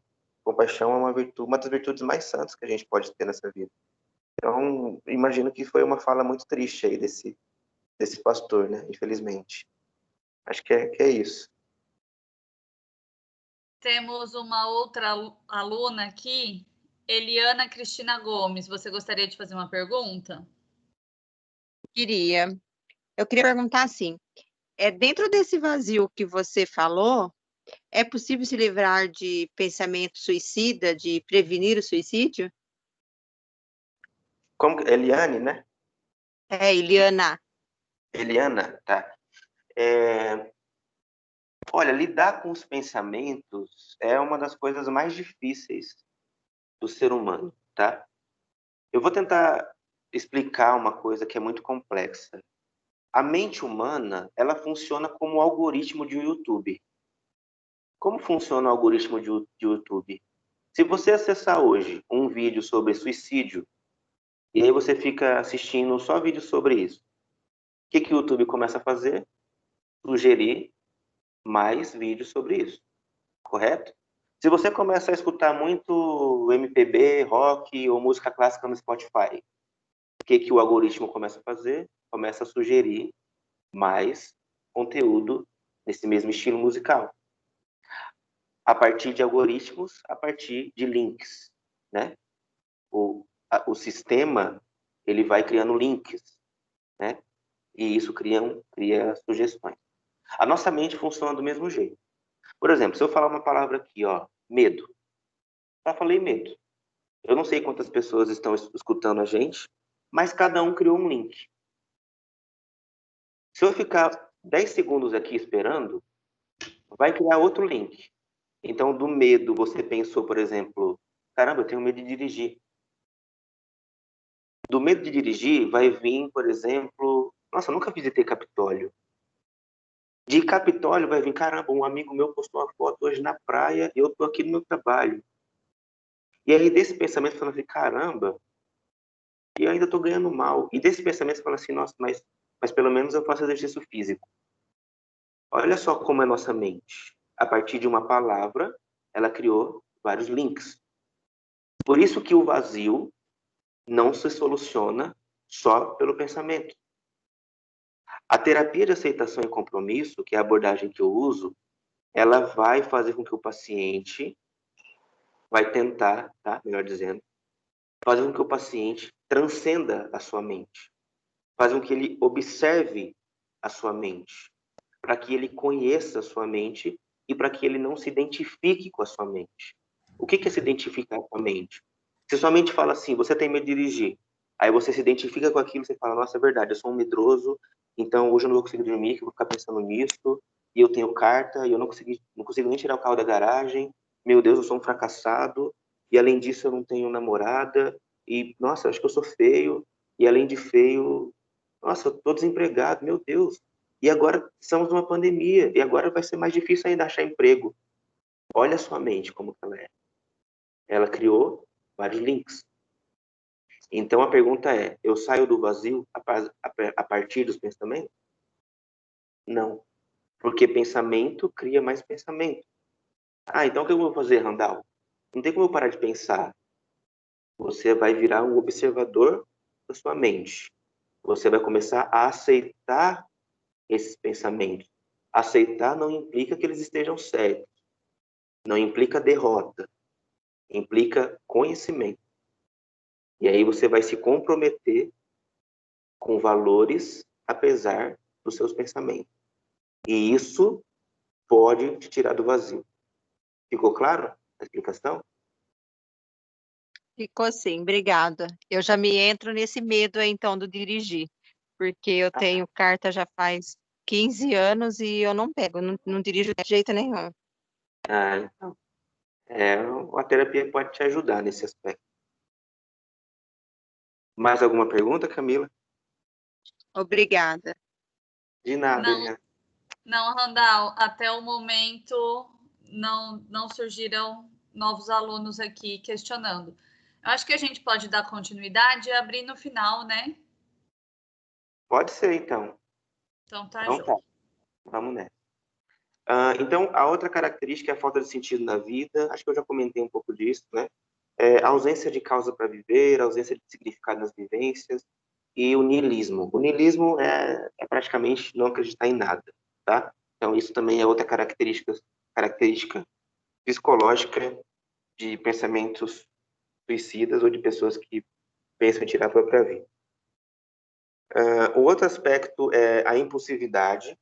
Compaixão é uma das virtudes mais santas que a gente pode ter nessa vida. Então, imagino que foi uma fala muito triste aí desse pastor, né? Infelizmente. Acho que é isso. Temos uma outra aluna aqui, Eliana Cristina Gomes, você gostaria de fazer uma pergunta? Queria. Eu queria perguntar assim, dentro desse vazio que você falou, é possível se livrar de pensamento suicida, de prevenir o suicídio? Eliane, né? Eliana. Eliana, tá. Olha, lidar com os pensamentos é uma das coisas mais difíceis do ser humano, tá? Eu vou tentar explicar uma coisa que é muito complexa. A mente humana, ela funciona como um algoritmo de YouTube. Como funciona o algoritmo de YouTube? Se você acessar hoje um vídeo sobre suicídio, e aí você fica assistindo só vídeos sobre isso, o que o YouTube começa a fazer? Sugerir mais vídeos sobre isso, correto? Se você começa a escutar muito MPB, rock ou música clássica no Spotify, o que o algoritmo começa a fazer? Começa a sugerir mais conteúdo nesse mesmo estilo musical. A partir de algoritmos, a partir de links, né? O sistema, ele vai criando links, né? E isso cria sugestões. A nossa mente funciona do mesmo jeito. Por exemplo, se eu falar uma palavra aqui, ó, medo. Já falei medo. Eu não sei quantas pessoas estão escutando a gente, mas cada um criou um link. Se eu ficar 10 segundos aqui esperando, vai criar outro link. Então, do medo, você pensou, por exemplo, caramba, eu tenho medo de dirigir. Do medo de dirigir, vai vir, por exemplo, nossa, eu nunca visitei Capitólio. De Capitólio vai vir, caramba, um amigo meu postou uma foto hoje na praia e eu tô aqui no meu trabalho. E aí, desse pensamento, você fala assim, caramba, e eu ainda tô ganhando mal. E desse pensamento, você fala assim, nossa, mas pelo menos eu faço exercício físico. Olha só como é nossa mente. A partir de uma palavra, ela criou vários links. Por isso que o vazio não se soluciona só pelo pensamento. A terapia de aceitação e compromisso, que é a abordagem que eu uso, ela vai fazer com que o paciente, vai tentar, tá? Melhor dizendo, fazer com que o paciente transcenda a sua mente. Fazer com que ele observe a sua mente. Para que ele conheça a sua mente e para que ele não se identifique com a sua mente. O que é se identificar com a mente? Se sua mente fala assim, você tem medo de dirigir, aí você se identifica com aquilo, você fala, nossa, é verdade, eu sou um medroso, então hoje eu não vou conseguir dormir, que eu vou ficar pensando nisso, e eu tenho carta, e eu não consigo nem tirar o carro da garagem, meu Deus, eu sou um fracassado, e além disso eu não tenho namorada, e nossa, eu acho que eu sou feio, e além de feio, nossa, eu tô desempregado, meu Deus. E agora estamos numa pandemia, e agora vai ser mais difícil ainda achar emprego. Olha a sua mente como ela é. Ela criou vários links. Então a pergunta é, eu saio do vazio a partir dos pensamentos? Não. Porque pensamento cria mais pensamento. Ah, então o que eu vou fazer, Randall? Não tem como eu parar de pensar. Você vai virar um observador da sua mente. Você vai começar a aceitar esses pensamentos. Aceitar não implica que eles estejam certos. Não implica derrota. Implica conhecimento. E aí você vai se comprometer com valores apesar dos seus pensamentos. E isso pode te tirar do vazio. Ficou claro a explicação? Ficou sim, obrigada. Eu já me entro nesse medo aí, então, do dirigir, porque eu tenho carta já faz 15 anos e eu não pego, não dirijo de jeito nenhum. Então. A terapia pode te ajudar nesse aspecto. Mais alguma pergunta, Camila? Obrigada. De nada, Eliane. Não, Randall, até o momento não surgiram novos alunos aqui questionando. Eu acho que a gente pode dar continuidade e abrir no final, né? Pode ser, então. Então tá, Então tá. Vamos nessa. Então, a outra característica é a falta de sentido na vida. Acho que eu já comentei um pouco disso, né? A ausência de causa para viver, a ausência de significado nas vivências e o niilismo. O niilismo é praticamente não acreditar em nada, tá? Então, isso também é outra característica psicológica de pensamentos suicidas ou de pessoas que pensam em tirar a própria vida. O outro aspecto é a impulsividade.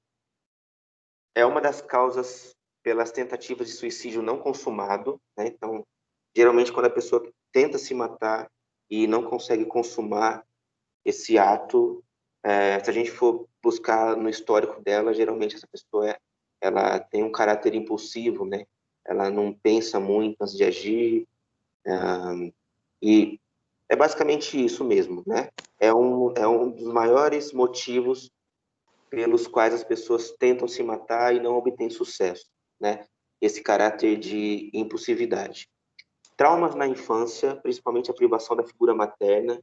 É uma das causas pelas tentativas de suicídio não consumado, né? Então, geralmente, quando a pessoa tenta se matar e não consegue consumar esse ato, se a gente for buscar no histórico dela, geralmente essa pessoa ela tem um caráter impulsivo, né? Ela não pensa muito antes de agir, e é basicamente isso mesmo, né? É um dos maiores motivos pelos quais as pessoas tentam se matar e não obtêm sucesso, né? Esse caráter de impulsividade. Traumas na infância, principalmente a privação da figura materna.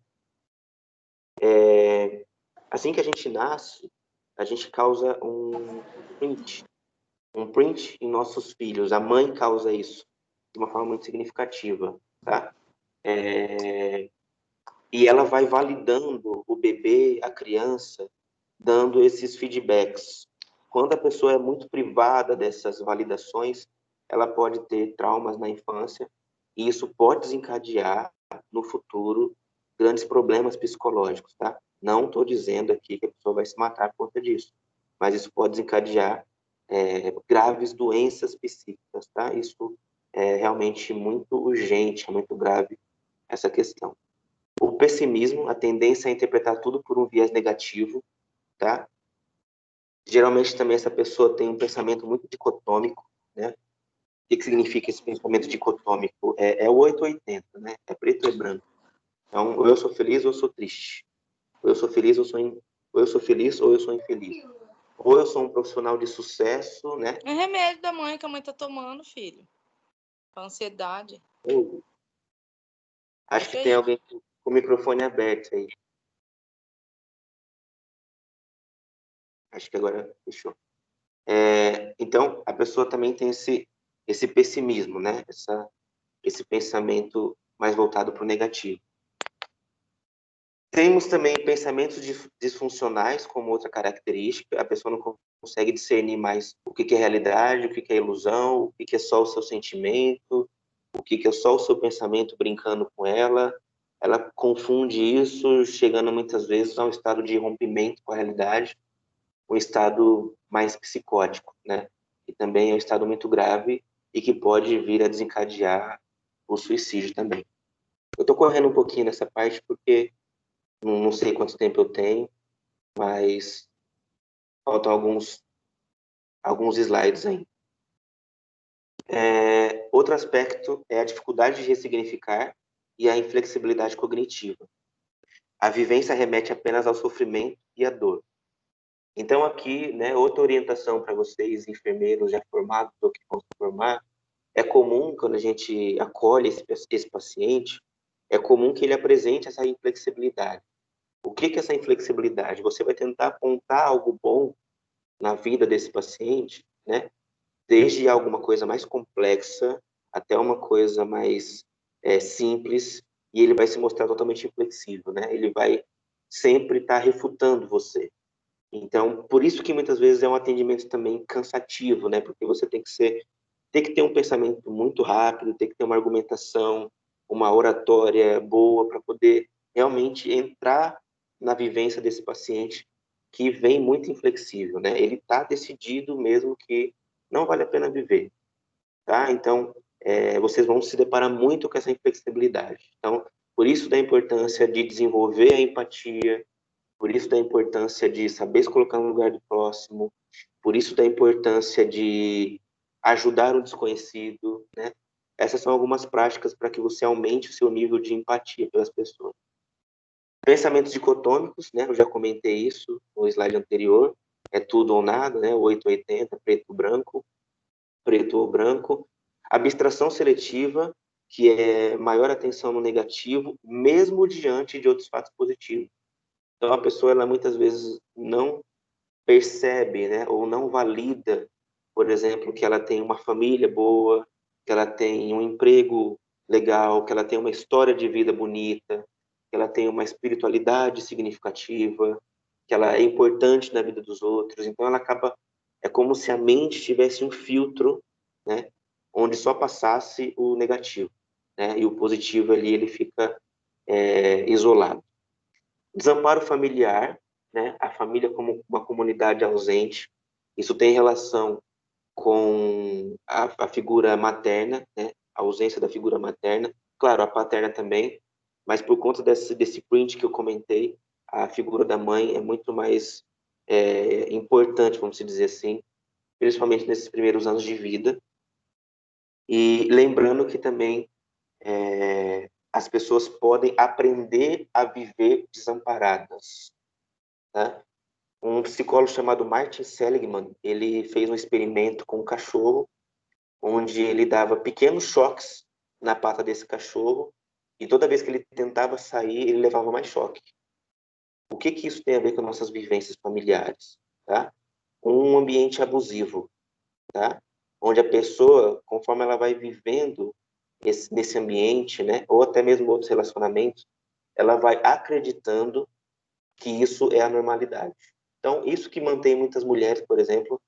Assim que a gente nasce, a gente causa um print em nossos filhos. A mãe causa isso de uma forma muito significativa, tá? E ela vai validando o bebê, a criança, dando esses feedbacks. Quando a pessoa é muito privada dessas validações, ela pode ter traumas na infância e isso pode desencadear no futuro grandes problemas psicológicos, tá? Não estou dizendo aqui que a pessoa vai se matar por conta disso, mas isso pode desencadear graves doenças psíquicas, tá? Isso é realmente muito urgente, é muito grave essa questão. O pessimismo, a tendência a interpretar tudo por um viés negativo, tá? Geralmente também essa pessoa tem um pensamento muito dicotômico, né? O que significa esse pensamento dicotômico? É o 880, né? É preto e branco. Então, ou eu sou feliz ou eu sou triste. Ou eu sou feliz ou eu sou feliz ou eu sou infeliz. Ou eu sou um profissional de sucesso, né? É remédio da mãe que a mãe tá tomando, filho. Pra ansiedade. Acho que tem alguém com o microfone aberto aí. Acho que agora fechou. Então, a pessoa também tem esse pessimismo, né? Esse pensamento mais voltado para o negativo. Temos também pensamentos disfuncionais como outra característica. A pessoa não consegue discernir mais o que é realidade, o que é ilusão, o que é só o seu sentimento, o que é só o seu pensamento brincando com ela. Ela confunde isso, chegando muitas vezes a um estado de rompimento com a realidade, um estado mais psicótico, né? Que também é um estado muito grave e que pode vir a desencadear o suicídio também. Eu estou correndo um pouquinho nessa parte porque não sei quanto tempo eu tenho, mas faltam alguns slides aí. Outro aspecto é a dificuldade de ressignificar e a inflexibilidade cognitiva. A vivência remete apenas ao sofrimento e à dor. Então, aqui, né, outra orientação para vocês, enfermeiros já formados ou que vão se formar, é comum, quando a gente acolhe esse paciente, é comum que ele apresente essa inflexibilidade. O que é essa inflexibilidade? Você vai tentar apontar algo bom na vida desse paciente, né? Desde alguma coisa mais complexa até uma coisa mais simples, e ele vai se mostrar totalmente inflexível, né? Ele vai sempre estar refutando você. Então, por isso que muitas vezes é um atendimento também cansativo, né? Porque você tem que ter um pensamento muito rápido, tem que ter uma argumentação, uma oratória boa para poder realmente entrar na vivência desse paciente que vem muito inflexível, né? Ele está decidido mesmo que não vale a pena viver, tá? Então, vocês vão se deparar muito com essa inflexibilidade. Então, por isso da importância de desenvolver a empatia, por isso da importância de saber se colocar no lugar do próximo, por isso da importância de ajudar o desconhecido, né? Essas são algumas práticas para que você aumente o seu nível de empatia pelas pessoas. Pensamentos dicotômicos, né? Eu já comentei isso no slide anterior, é tudo ou nada, né? 880, preto ou branco. Abstração seletiva, que é maior atenção no negativo, mesmo diante de outros fatos positivos. Então, a pessoa, ela muitas vezes não percebe, né, ou não valida, por exemplo, que ela tem uma família boa, que ela tem um emprego legal, que ela tem uma história de vida bonita, que ela tem uma espiritualidade significativa, que ela é importante na vida dos outros. Então, ela acaba... É como se a mente tivesse um filtro, né, onde só passasse o negativo. né? E o positivo ali, ele fica isolado. Desamparo familiar, né? A família como uma comunidade ausente. Isso tem relação com a figura materna, né? A ausência da figura materna. Claro, a paterna também, mas por conta desse print que eu comentei, a figura da mãe é muito mais importante, vamos dizer assim, principalmente nesses primeiros anos de vida. E lembrando que também as pessoas podem aprender a viver desamparadas. Tá? Um psicólogo chamado Martin Seligman, ele fez um experimento com um cachorro, onde ele dava pequenos choques na pata desse cachorro, e toda vez que ele tentava sair, ele levava mais choque. O que isso tem a ver com nossas vivências familiares? Tá? Um ambiente abusivo, tá? Onde a pessoa, conforme ela vai vivendo nesse ambiente, né, ou até mesmo outros relacionamentos, ela vai acreditando que isso é a normalidade. Então, isso que mantém muitas mulheres, por exemplo,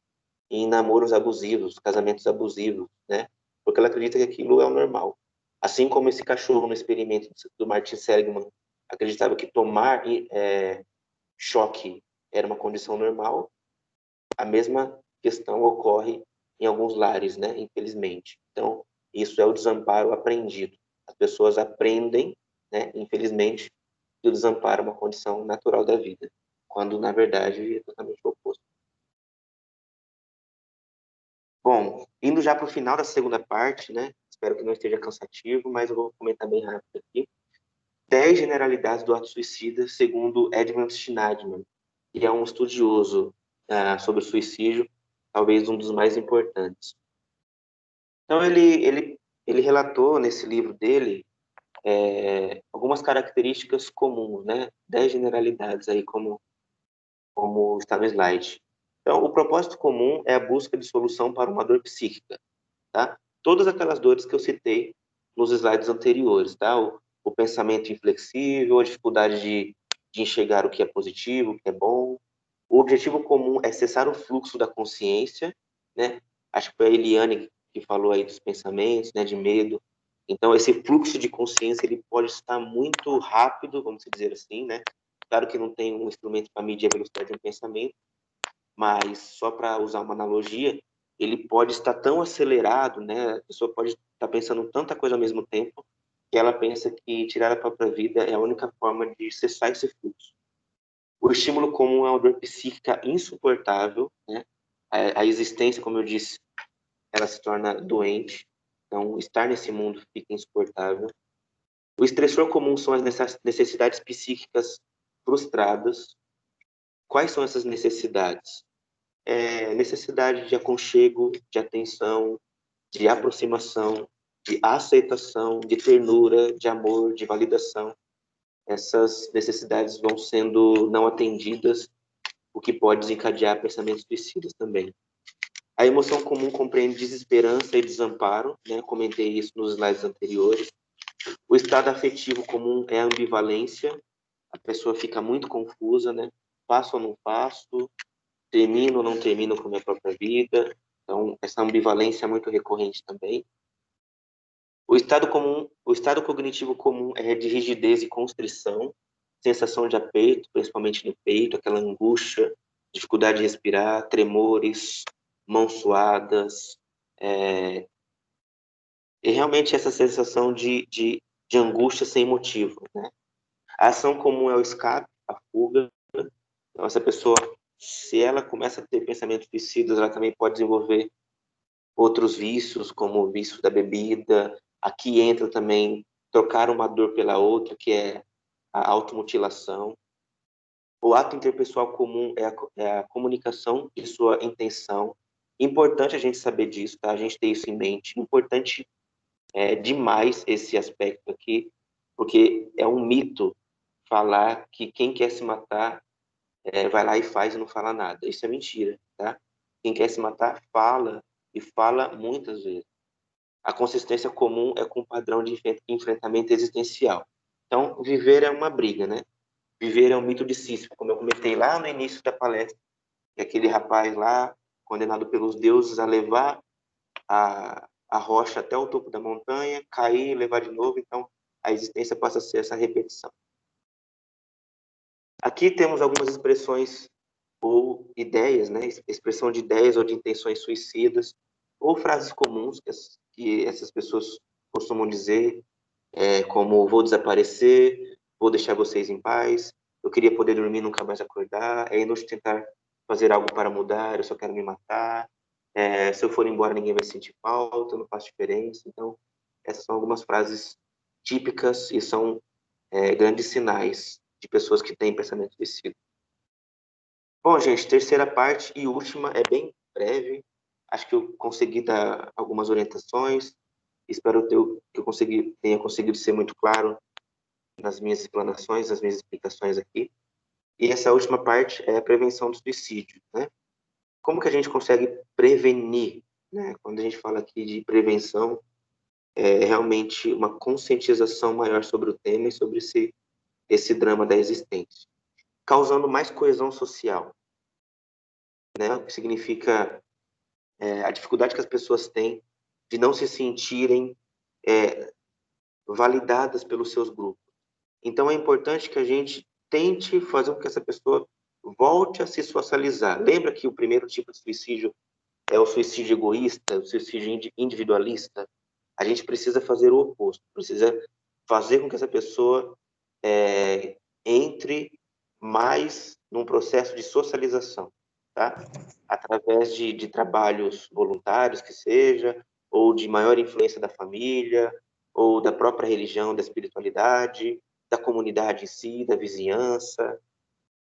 em namoros abusivos, casamentos abusivos, né? Porque ela acredita que aquilo é o normal. Assim como esse cachorro no experimento do Martin Seligman acreditava que tomar choque era uma condição normal, a mesma questão ocorre em alguns lares, né? Infelizmente. Então, isso é o desamparo aprendido. As pessoas aprendem, né? Infelizmente, que o desamparo é uma condição natural da vida, quando, na verdade, é totalmente o oposto. Bom, indo já para o final da segunda parte, né? Espero que não esteja cansativo, mas eu vou comentar bem rápido aqui. 10 generalidades do ato suicida, segundo Edmund Schneidman, que é um estudioso sobre suicídio, talvez um dos mais importantes. Então, ele relatou nesse livro dele algumas características comuns, né? 10 generalidades aí, como está no slide. Então, o propósito comum é a busca de solução para uma dor psíquica, tá? Todas aquelas dores que eu citei nos slides anteriores, tá? O pensamento inflexível, a dificuldade de enxergar o que é positivo, o que é bom. O objetivo comum é cessar o fluxo da consciência, né? Acho que foi a Eliane que falou aí dos pensamentos, né? De medo. Então, esse fluxo de consciência, ele pode estar muito rápido, vamos dizer assim, né? Claro que não tem um instrumento para medir a velocidade de um pensamento, mas só para usar uma analogia, ele pode estar tão acelerado, né? A pessoa pode estar pensando tanta coisa ao mesmo tempo que ela pensa que tirar a própria vida é a única forma de cessar esse fluxo. O estímulo comum é uma dor psíquica insuportável, né? A existência, como eu disse, ela se torna doente. Então, estar nesse mundo fica insuportável. O estressor comum são as necessidades psíquicas frustradas. Quais são essas necessidades? Necessidade de aconchego, de atenção, de aproximação, de aceitação, de ternura, de amor, de validação. Essas necessidades vão sendo não atendidas, o que pode desencadear pensamentos suicidas também. A emoção comum compreende desesperança e desamparo, né? Comentei isso nos slides anteriores. O estado afetivo comum é a ambivalência, a pessoa fica muito confusa, né? Faço ou não faço? Termino ou não termino com a minha própria vida? Então, essa ambivalência é muito recorrente também. O estado cognitivo comum é de rigidez e constrição, sensação de aperto, principalmente no peito, aquela angústia, dificuldade de respirar, tremores, mãos suadas, e realmente essa sensação de angústia sem motivo, né? A ação comum é o escape, a fuga. Então, essa pessoa, se ela começa a ter pensamentos suicidas, ela também pode desenvolver outros vícios, como o vício da bebida. Aqui entra também trocar uma dor pela outra, que é a automutilação. O ato interpessoal comum é a comunicação de sua intenção. Importante a gente saber disso, tá? A gente ter isso em mente. Importante demais esse aspecto aqui, porque é um mito falar que quem quer se matar vai lá e faz e não fala nada. Isso é mentira, tá? Quem quer se matar fala, e fala muitas vezes. A consistência comum é com o padrão de enfrentamento existencial. Então, viver é uma briga, né? Viver é um mito de Sísifo, como eu comentei lá no início da palestra, que aquele rapaz lá, condenado pelos deuses a levar a a rocha até o topo da montanha, cair e levar de novo, então a existência passa a ser essa repetição. Aqui temos algumas expressões ou ideias, né? Expressão de ideias ou de intenções suicidas, ou frases comuns que essas pessoas costumam dizer, como vou desaparecer, vou deixar vocês em paz, eu queria poder dormir e nunca mais acordar, é inútil tentar fazer algo para mudar, eu só quero me matar, se eu for embora ninguém vai sentir falta, não faz diferença. Então, essas são algumas frases típicas e são grandes sinais de pessoas que têm pensamento suicida. Bom, gente, terceira parte e última é bem breve. Acho que eu consegui dar algumas orientações. Espero que eu tenha conseguido ser muito claro nas minhas explanações, nas minhas explicações aqui. E essa última parte é a prevenção do suicídio, né? Como que a gente consegue prevenir, né? Quando a gente fala aqui de prevenção, é realmente uma conscientização maior sobre o tema e sobre esse drama da existência, causando mais coesão social, né? O que significa a dificuldade que as pessoas têm de não se sentirem validadas pelos seus grupos. Então, é importante que a gente tente fazer com que essa pessoa volte a se socializar. Lembra que o primeiro tipo de suicídio é o suicídio egoísta, o suicídio individualista? A gente precisa fazer o oposto, precisa fazer com que essa pessoa entre mais num processo de socialização, tá? Através de trabalhos voluntários, que seja, ou de maior influência da família, ou da própria religião, da espiritualidade, da comunidade em si, da vizinhança.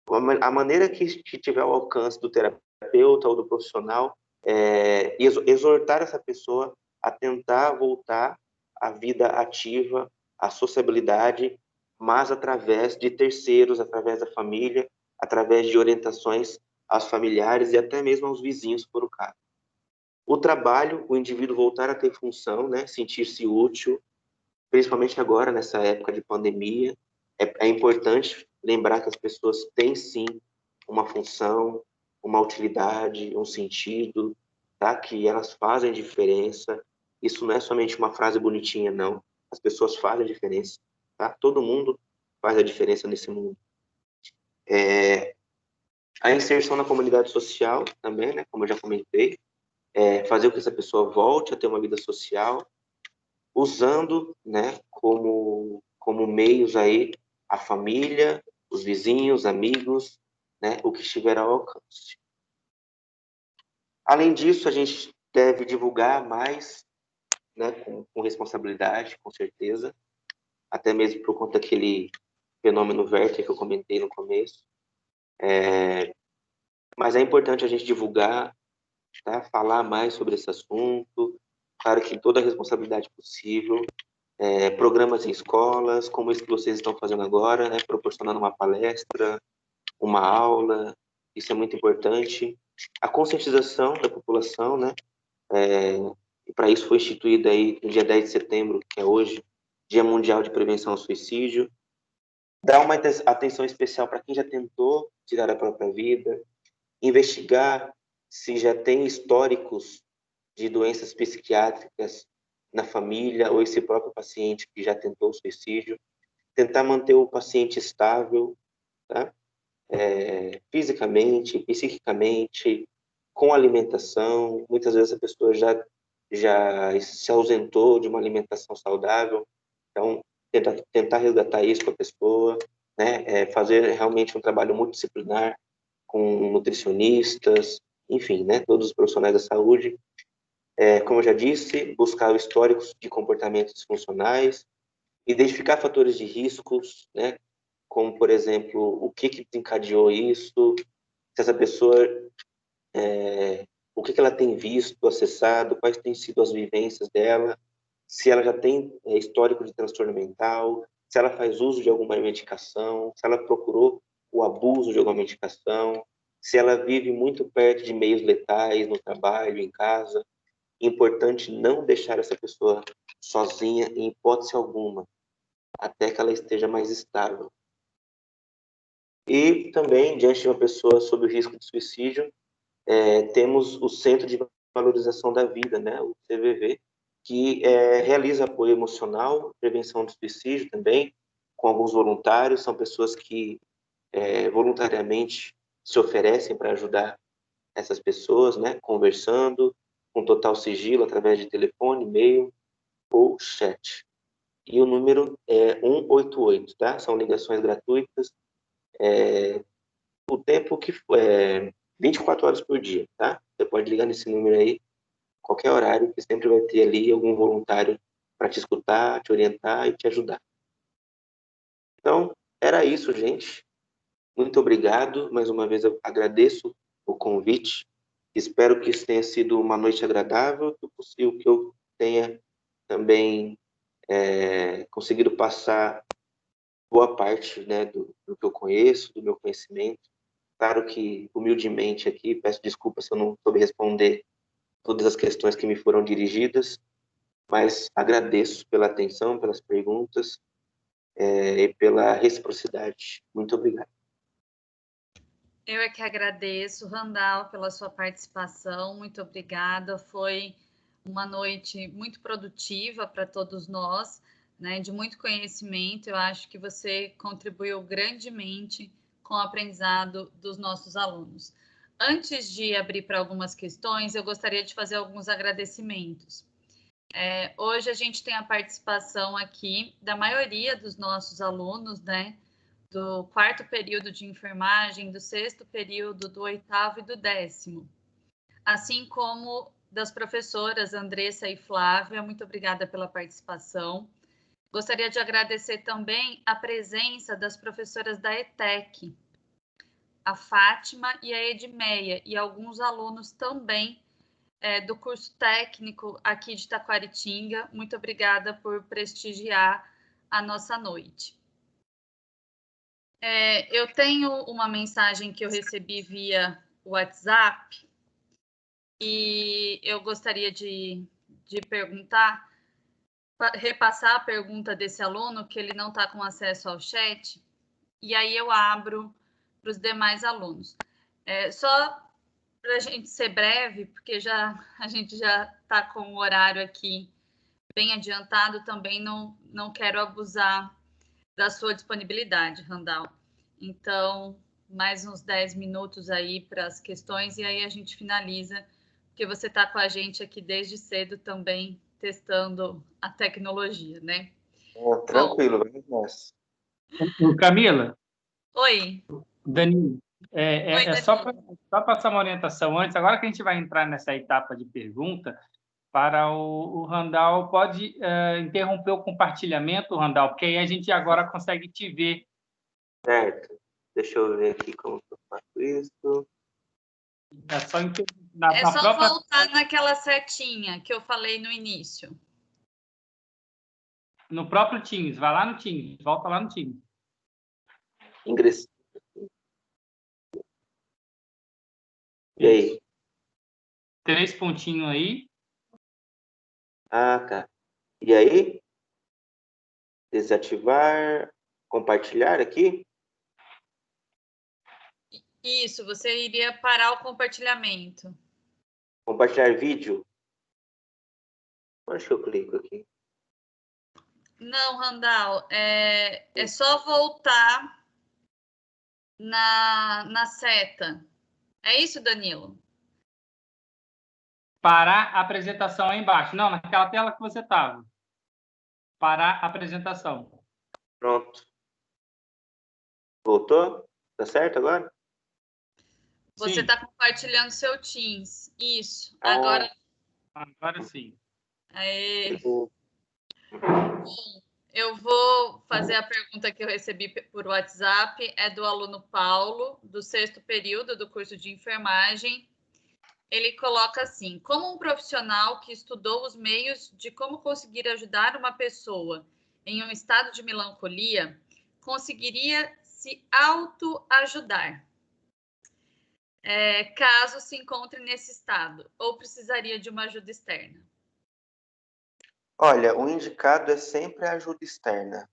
A maneira que tiver ao alcance do terapeuta ou do profissional, exortar essa pessoa a tentar voltar à vida ativa, à sociabilidade, mas através de terceiros, através da família, através de orientações aos familiares e até mesmo aos vizinhos, por o caso. O trabalho, o indivíduo voltar a ter função, né, sentir-se útil, principalmente agora, nessa época de pandemia, é importante lembrar que as pessoas têm, sim, uma função, uma utilidade, um sentido, tá? Que elas fazem diferença. Isso não é somente uma frase bonitinha, não. As pessoas fazem diferença, tá? Todo mundo faz a diferença nesse mundo. A inserção na comunidade social também, né? Como eu já comentei, fazer com que essa pessoa volte a ter uma vida social, usando, né, como meios aí a família, os vizinhos, amigos, né, o que estiver ao alcance. Além disso, a gente deve divulgar mais, né, com responsabilidade, com certeza, até mesmo por conta daquele fenômeno Werther que eu comentei no começo. Mas é importante a gente divulgar, tá, falar mais sobre esse assunto, claro que toda a responsabilidade possível, programas em escolas, como esse que vocês estão fazendo agora, né, proporcionando uma palestra, uma aula, isso é muito importante. A conscientização da população, né, e para isso foi instituído aí no dia 10 de setembro, que é hoje, Dia Mundial de Prevenção ao Suicídio. Dar uma atenção especial para quem já tentou tirar a própria vida, investigar se já tem históricos de doenças psiquiátricas na família ou esse próprio paciente que já tentou suicídio, tentar manter o paciente estável, tá? Fisicamente, psiquicamente, com alimentação. Muitas vezes a pessoa já se ausentou de uma alimentação saudável, então tentar resgatar isso com a pessoa, né? Fazer realmente um trabalho multidisciplinar com nutricionistas, enfim, né? Todos os profissionais da saúde. Como eu já disse, buscar históricos de comportamentos disfuncionais, identificar fatores de riscos, né? Como, por exemplo, o que desencadeou isso, se essa pessoa, o que ela tem visto, acessado, quais têm sido as vivências dela, se ela já tem histórico de transtorno mental, se ela faz uso de alguma medicação, se ela procurou o abuso de alguma medicação, se ela vive muito perto de meios letais no trabalho, em casa. Importante não deixar essa pessoa sozinha em hipótese alguma, até que ela esteja mais estável. E também, diante de uma pessoa sob o risco de suicídio, temos o Centro de Valorização da Vida, né, o CVV, que realiza apoio emocional, prevenção do suicídio também, com alguns voluntários, são pessoas que voluntariamente se oferecem para ajudar essas pessoas, né, conversando, com total sigilo, através de telefone, e-mail ou chat. E o número é 188, tá? São ligações gratuitas, o tempo que for, 24 horas por dia, tá? Você pode ligar nesse número aí, qualquer horário, que sempre vai ter ali algum voluntário para te escutar, te orientar e te ajudar. Então, era isso, gente. Muito obrigado. Mais uma vez, eu agradeço o convite. Espero que isso tenha sido uma noite agradável, que eu tenha também conseguido passar boa parte, né, do que eu conheço, do meu conhecimento. Claro que, humildemente aqui, peço desculpas se eu não soube responder todas as questões que me foram dirigidas, mas agradeço pela atenção, pelas perguntas e pela reciprocidade. Muito obrigado. Eu é que agradeço, Randall, pela sua participação. Muito obrigada. Foi uma noite muito produtiva para todos nós, né, de muito conhecimento. Eu acho que você contribuiu grandemente com o aprendizado dos nossos alunos. Antes de abrir para algumas questões, eu gostaria de fazer alguns agradecimentos. Hoje a gente tem a participação aqui da maioria dos nossos alunos, né, do 4º período de enfermagem, do 6º período, do 8º e do 10º. Assim como das professoras Andressa e Flávia, muito obrigada pela participação. Gostaria de agradecer também a presença das professoras da ETEC, a Fátima e a Edmeia, e alguns alunos também do curso técnico aqui de Taquaritinga. Muito obrigada por prestigiar a nossa noite. Eu tenho uma mensagem que eu recebi via WhatsApp e eu gostaria de perguntar, repassar a pergunta desse aluno, que ele não está com acesso ao chat, e aí eu abro para os demais alunos. Só para a gente ser breve, porque a gente já está com o horário aqui bem adiantado, também não quero abusar da sua disponibilidade, Randall. Então, mais uns 10 minutos aí para as questões e aí a gente finaliza, porque você está com a gente aqui desde cedo também testando a tecnologia, né? Tranquilo, vamos nessa. Camila? Oi. Danilo, Oi, Danilo. Só passar uma orientação antes, agora que a gente vai entrar nessa etapa de pergunta, para o Randall, pode interromper o compartilhamento, Randall, porque aí a gente agora consegue te ver. Certo. Deixa eu ver aqui como eu faço isso. É só, voltar naquela setinha que eu falei no início. No próprio Teams, vai lá no Teams, volta lá no Teams. Ingressar. E aí? 3 pontinhos aí. Ah, tá. E aí? Desativar, compartilhar aqui? Isso, você iria parar o compartilhamento. Compartilhar vídeo? Onde que eu clico aqui? Não, Randall, é só voltar na seta. É isso, Danilo? Parar a apresentação aí embaixo. Não, naquela tela que você estava. Parar a apresentação. Pronto. Voltou? Tá certo agora? Você está compartilhando seu Teams. Isso. Agora sim. Aê. Eu vou fazer a pergunta que eu recebi por WhatsApp. É do aluno Paulo, do 6º período do curso de enfermagem. Ele coloca assim: como um profissional que estudou os meios de como conseguir ajudar uma pessoa em um estado de melancolia, conseguiria se autoajudar, caso se encontre nesse estado, ou precisaria de uma ajuda externa? Olha, o indicado é sempre a ajuda externa.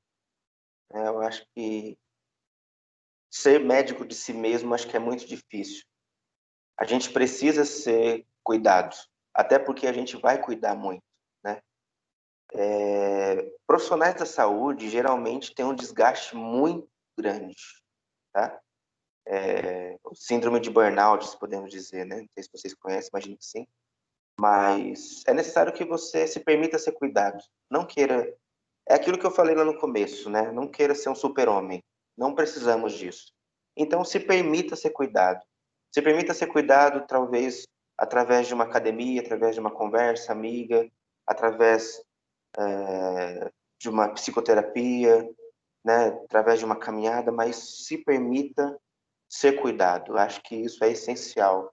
Eu acho que ser médico de si mesmo acho que é muito difícil. A gente precisa ser cuidado, até porque a gente vai cuidar muito, né? Profissionais da saúde geralmente têm um desgaste muito grande, tá? O síndrome de burnout, se podemos dizer, né? Não sei se vocês conhecem, imagino que sim. Mas é necessário que você se permita ser cuidado. Não queira... É aquilo que eu falei lá no começo, né? Não queira ser um super-homem. Não precisamos disso. Então, se permita ser cuidado. Se permita ser cuidado, talvez, através de uma academia, através de uma conversa amiga, através de uma psicoterapia, né? Através de uma caminhada, mas se permita ser cuidado. Eu acho que isso é essencial.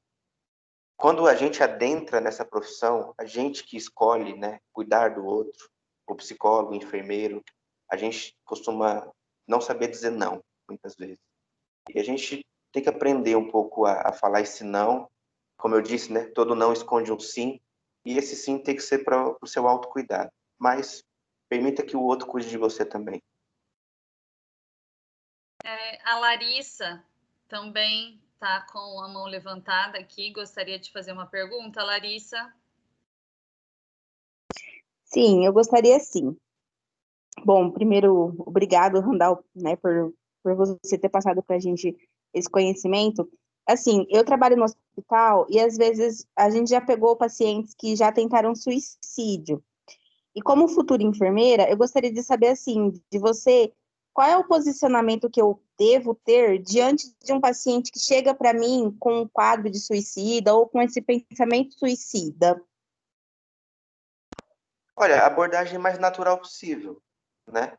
Quando a gente adentra nessa profissão, a gente que escolhe, né, cuidar do outro, o psicólogo, o enfermeiro, a gente costuma não saber dizer não, muitas vezes. E a gente tem que aprender um pouco a falar esse não. Como eu disse, né, todo não esconde um sim, e esse sim tem que ser para o seu autocuidado. Mas permita que o outro cuide de você também. A Larissa também está com a mão levantada aqui. Gostaria de fazer uma pergunta, Larissa? Sim, eu gostaria sim. Bom, primeiro, obrigado, Randall, né, por você ter passado para a gente esse conhecimento. Assim, eu trabalho no hospital e às vezes a gente já pegou pacientes que já tentaram suicídio. E como futura enfermeira, eu gostaria de saber, assim, de você, qual é o posicionamento que eu devo ter diante de um paciente que chega para mim com um quadro de suicida ou com esse pensamento suicida? Olha, a abordagem mais natural possível, né?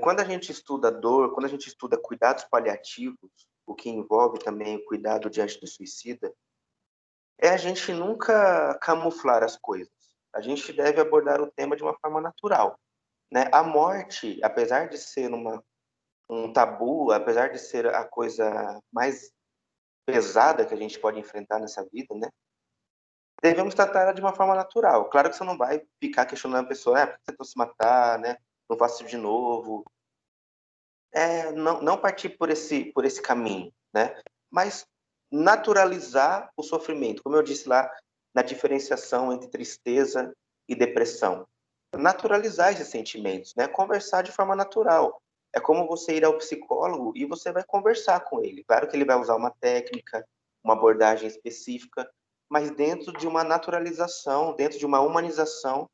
Quando a gente estuda dor, quando a gente estuda cuidados paliativos, o que envolve também o cuidado diante do suicida, é a gente nunca camuflar as coisas. A gente deve abordar o tema de uma forma natural, né? A morte, apesar de ser um tabu, apesar de ser a coisa mais pesada que a gente pode enfrentar nessa vida, né? Devemos tratar ela de uma forma natural. Claro que você não vai ficar questionando a pessoa, por que você tentou se matar, né? Não faço isso de novo. Não partir por esse caminho, né? Mas naturalizar o sofrimento, como eu disse lá na diferenciação entre tristeza e depressão. Naturalizar esses sentimentos, né? Conversar de forma natural. É como você ir ao psicólogo e você vai conversar com ele. Claro que ele vai usar uma técnica, uma abordagem específica, mas dentro de uma naturalização, dentro de uma humanização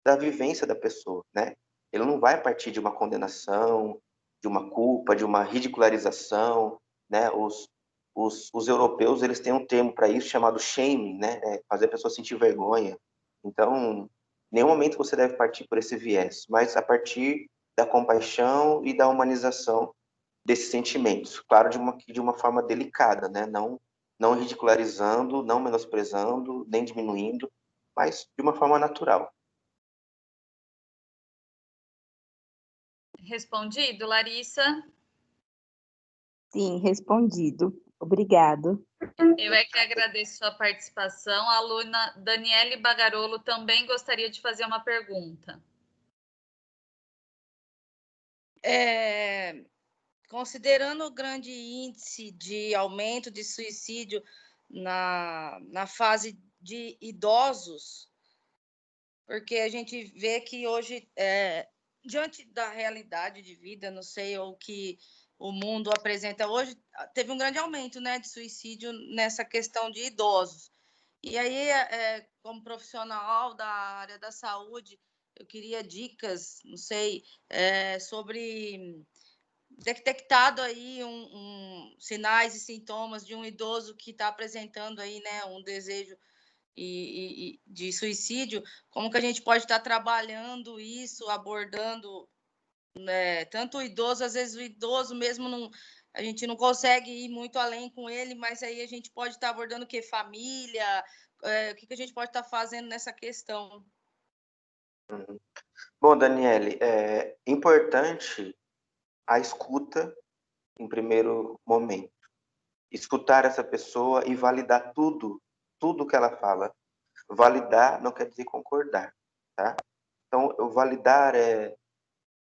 da vivência da pessoa, né? Ele não vai partir de uma condenação, de uma culpa, de uma ridicularização, né? Os europeus, eles têm um termo para isso chamado shaming, né? Fazer a pessoa sentir vergonha. Então, em nenhum momento você deve partir por esse viés, mas a partir da compaixão e da humanização desses sentimentos. Claro, de uma forma delicada, né? Não ridicularizando, não menosprezando, nem diminuindo, mas de uma forma natural. Respondido, Larissa? Sim, respondido. Obrigado. Eu é que agradeço sua participação. A aluna Daniele Bagarolo também gostaria de fazer uma pergunta. Considerando o grande índice de aumento de suicídio na fase de idosos, porque a gente vê que hoje, diante da realidade de vida, não sei o que o mundo apresenta hoje, teve um grande aumento, né, de suicídio nessa questão de idosos. E aí, como profissional da área da saúde, eu queria dicas, não sei, sobre detectado aí sinais e sintomas de um idoso que está apresentando aí, né, um desejo de suicídio, como que a gente pode estar trabalhando isso, abordando, né, tanto o idoso, às vezes o idoso mesmo não, a gente não consegue ir muito além com ele, mas aí a gente pode estar abordando o quê? Família, o que a gente pode estar fazendo nessa questão? Bom, Daniele, é importante a escuta em primeiro momento. Escutar essa pessoa e validar tudo que ela fala. Validar não quer dizer concordar, tá? Então, eu validar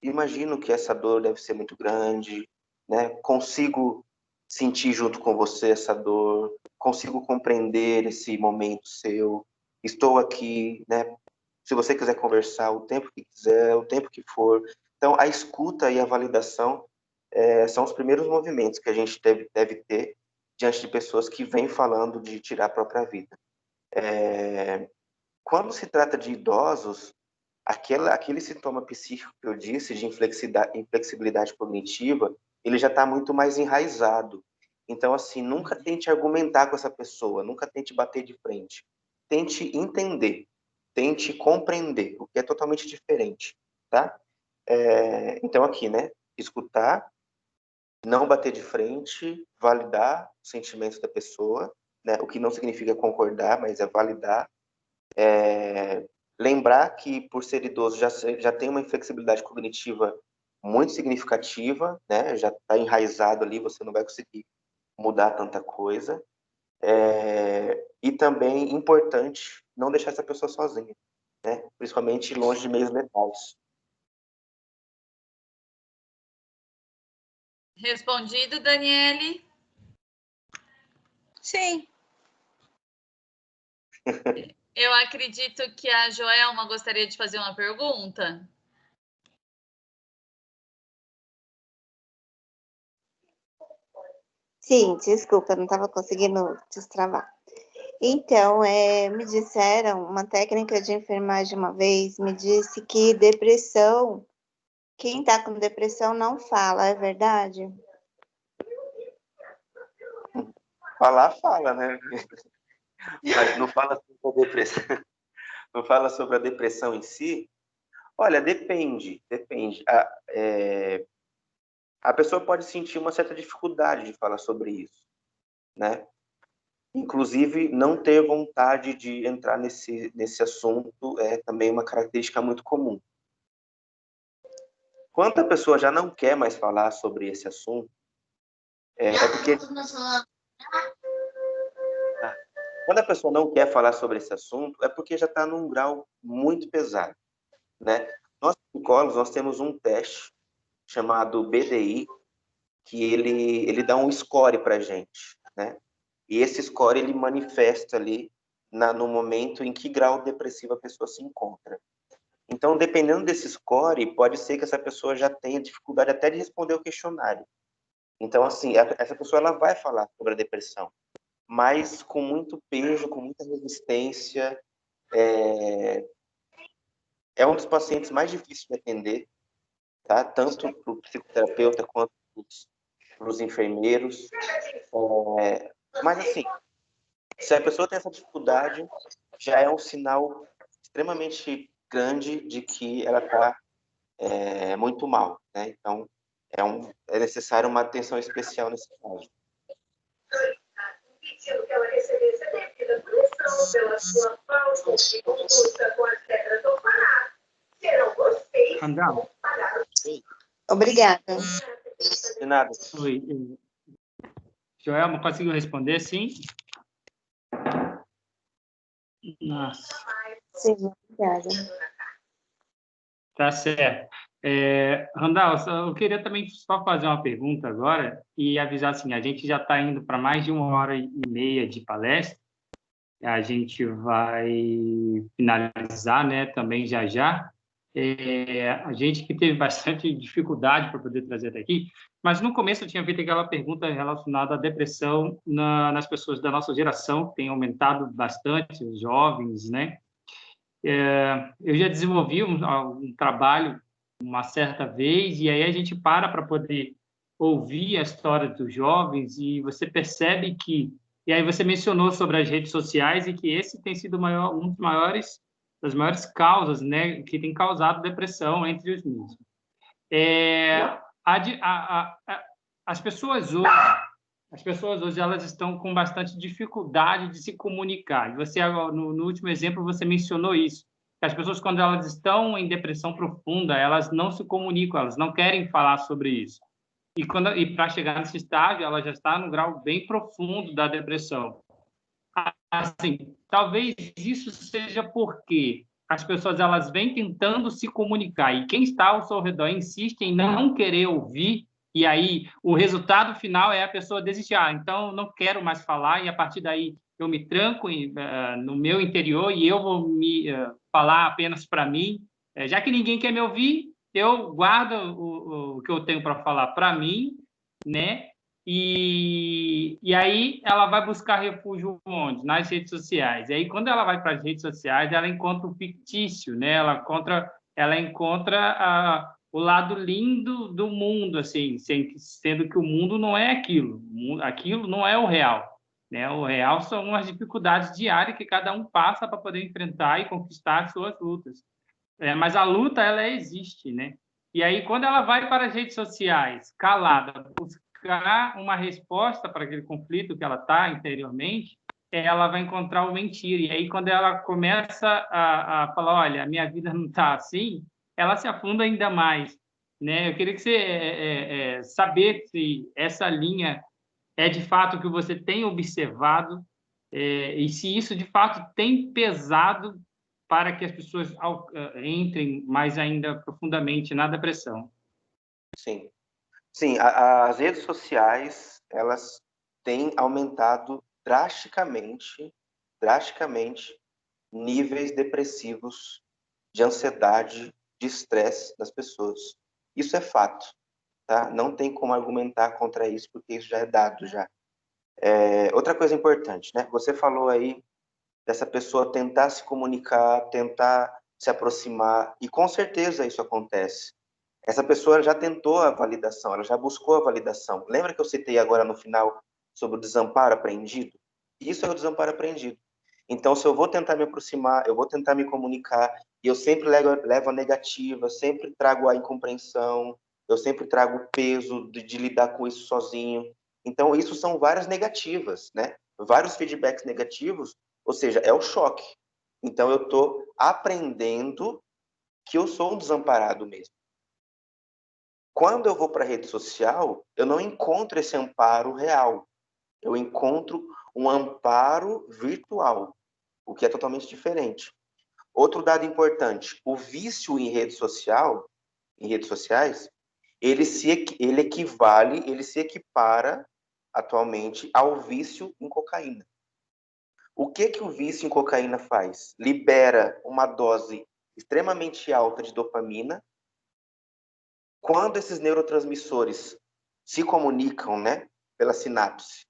imagino que essa dor deve ser muito grande, né? Consigo sentir junto com você essa dor, consigo compreender esse momento seu, estou aqui, né? se você quiser conversar o tempo que quiser, o tempo que for. Então, a escuta e a validação são os primeiros movimentos que a gente deve ter diante de pessoas que vêm falando de tirar a própria vida. Quando se trata de idosos, aquele sintoma psíquico que eu disse, de inflexibilidade cognitiva, ele já está muito mais enraizado. Então, assim, nunca tente argumentar com essa pessoa, nunca tente bater de frente. Tente entender, tente compreender, o que é totalmente diferente, tá? Então, aqui, né? Escutar, não bater de frente, validar os sentimentos da pessoa, né? O que não significa concordar, mas é validar. Lembrar que, por ser idoso, já tem uma inflexibilidade cognitiva muito significativa, né? Já está enraizado ali, você não vai conseguir mudar tanta coisa. E também, importante, não deixar essa pessoa sozinha, né? Principalmente longe de meios letais. Respondido, Daniele? Sim. Eu acredito que a Joelma gostaria de fazer uma pergunta. Sim, desculpa, não estava conseguindo destravar. Então, me disseram, uma técnica de enfermagem uma vez me disse que depressão, quem está com depressão não fala, é verdade? Fala, né? Mas não fala sobre a depressão. Não fala sobre a depressão em si. Olha, depende. A pessoa pode sentir uma certa dificuldade de falar sobre isso, né? Inclusive, não ter vontade de entrar nesse assunto é também uma característica muito comum. Quando a pessoa já não quer mais falar sobre esse assunto, porque... Quando a pessoa não quer falar sobre esse assunto, é porque já está num grau muito pesado, né? Nós, psicólogos, nós temos um teste chamado BDI, que ele dá um score para a gente, né? E esse score, ele manifesta ali no momento em que grau depressivo a pessoa se encontra. Então, dependendo desse score, pode ser que essa pessoa já tenha dificuldade até de responder o questionário. Então, assim, essa pessoa ela vai falar sobre a depressão, mas com muito peso, com muita resistência. É um dos pacientes mais difíceis de atender, tá? Tanto para o psicoterapeuta quanto para os enfermeiros. Mas, assim, se a pessoa tem essa dificuldade, já é um sinal extremamente grande de que ela está muito mal, né? Então, é necessário uma atenção especial nesse caso. Pedindo que ela recebesse a devida punição pela sua falta de conduta com as regras do orfanato. Serão vocês que vão pagar. Obrigada. De nada. Oi. Joelma, conseguiu responder, sim? Nossa. Sim, obrigada. Tá certo. Randall, eu queria também só fazer uma pergunta agora e avisar assim, a gente já está indo para mais de 1h30 de palestra, a gente vai finalizar, né, também já. A gente que teve bastante dificuldade para poder trazer até aqui, mas no começo eu tinha feito aquela pergunta relacionada à depressão nas pessoas da nossa geração, que tem aumentado bastante, os jovens, né? Eu já desenvolvi um trabalho uma certa vez, e aí a gente para poder ouvir a história dos jovens, e você percebe que... E aí você mencionou sobre as redes sociais, e que esse tem sido das maiores causas, né, que tem causado depressão entre os mesmos. As pessoas hoje elas estão com bastante dificuldade de se comunicar. E você, no último exemplo, você mencionou isso. As pessoas, quando elas estão em depressão profunda, elas não se comunicam, elas não querem falar sobre isso. E para chegar nesse estágio, ela já está no grau bem profundo da depressão. Assim, talvez isso seja porque as pessoas elas vêm tentando se comunicar, e quem está ao seu redor insiste em não querer ouvir, e aí o resultado final é a pessoa desistir. Então, não quero mais falar, e a partir daí eu me tranco no meu interior e eu vou me falar apenas para mim. Já que ninguém quer me ouvir, eu guardo o que eu tenho para falar para mim, né? E aí ela vai buscar refúgio onde? Nas redes sociais. E aí, quando ela vai para as redes sociais, ela encontra o fictício, né? Ela encontra o lado lindo do mundo, assim, sendo que o mundo não é aquilo. Aquilo não é o real, né? O real são as dificuldades diárias que cada um passa para poder enfrentar e conquistar as suas lutas. Mas a luta, ela existe, né? E aí, quando ela vai para as redes sociais, calada, buscar uma resposta para aquele conflito que ela está interiormente, ela vai encontrar o mentira. E aí, quando ela começa a falar, olha, a minha vida não está assim, ela se afunda ainda mais, né? Eu queria que você saber se essa linha é de fato o que você tem observado e se isso de fato tem pesado para que as pessoas entrem mais ainda profundamente na depressão. Sim. Sim, as redes sociais, elas têm aumentado drasticamente níveis depressivos de ansiedade, de estresse das pessoas. Isso é fato, tá? Não tem como argumentar contra isso, porque isso já é dado já. Outra coisa importante, né? Você falou aí dessa pessoa tentar se comunicar, tentar se aproximar, e com certeza isso acontece. Essa pessoa já tentou a validação, ela já buscou a validação. Lembra que eu citei agora no final sobre o desamparo apreendido? Isso é o desamparo apreendido. Então, se eu vou tentar me aproximar, eu vou tentar me comunicar, e eu sempre levo a negativa, sempre trago a incompreensão, eu sempre trago o peso de lidar com isso sozinho. Então, isso são várias negativas, né? Vários feedbacks negativos, ou seja, é o choque. Então, eu estou aprendendo que eu sou um desamparado mesmo. Quando eu vou para a rede social, eu não encontro esse amparo real. Eu encontro um amparo virtual, o que é totalmente diferente. Outro dado importante, o vício em redes sociais, ele se equipara atualmente ao vício em cocaína. O que o vício em cocaína faz? Libera uma dose extremamente alta de dopamina. Quando esses neurotransmissores se comunicam, né, pela sinapse,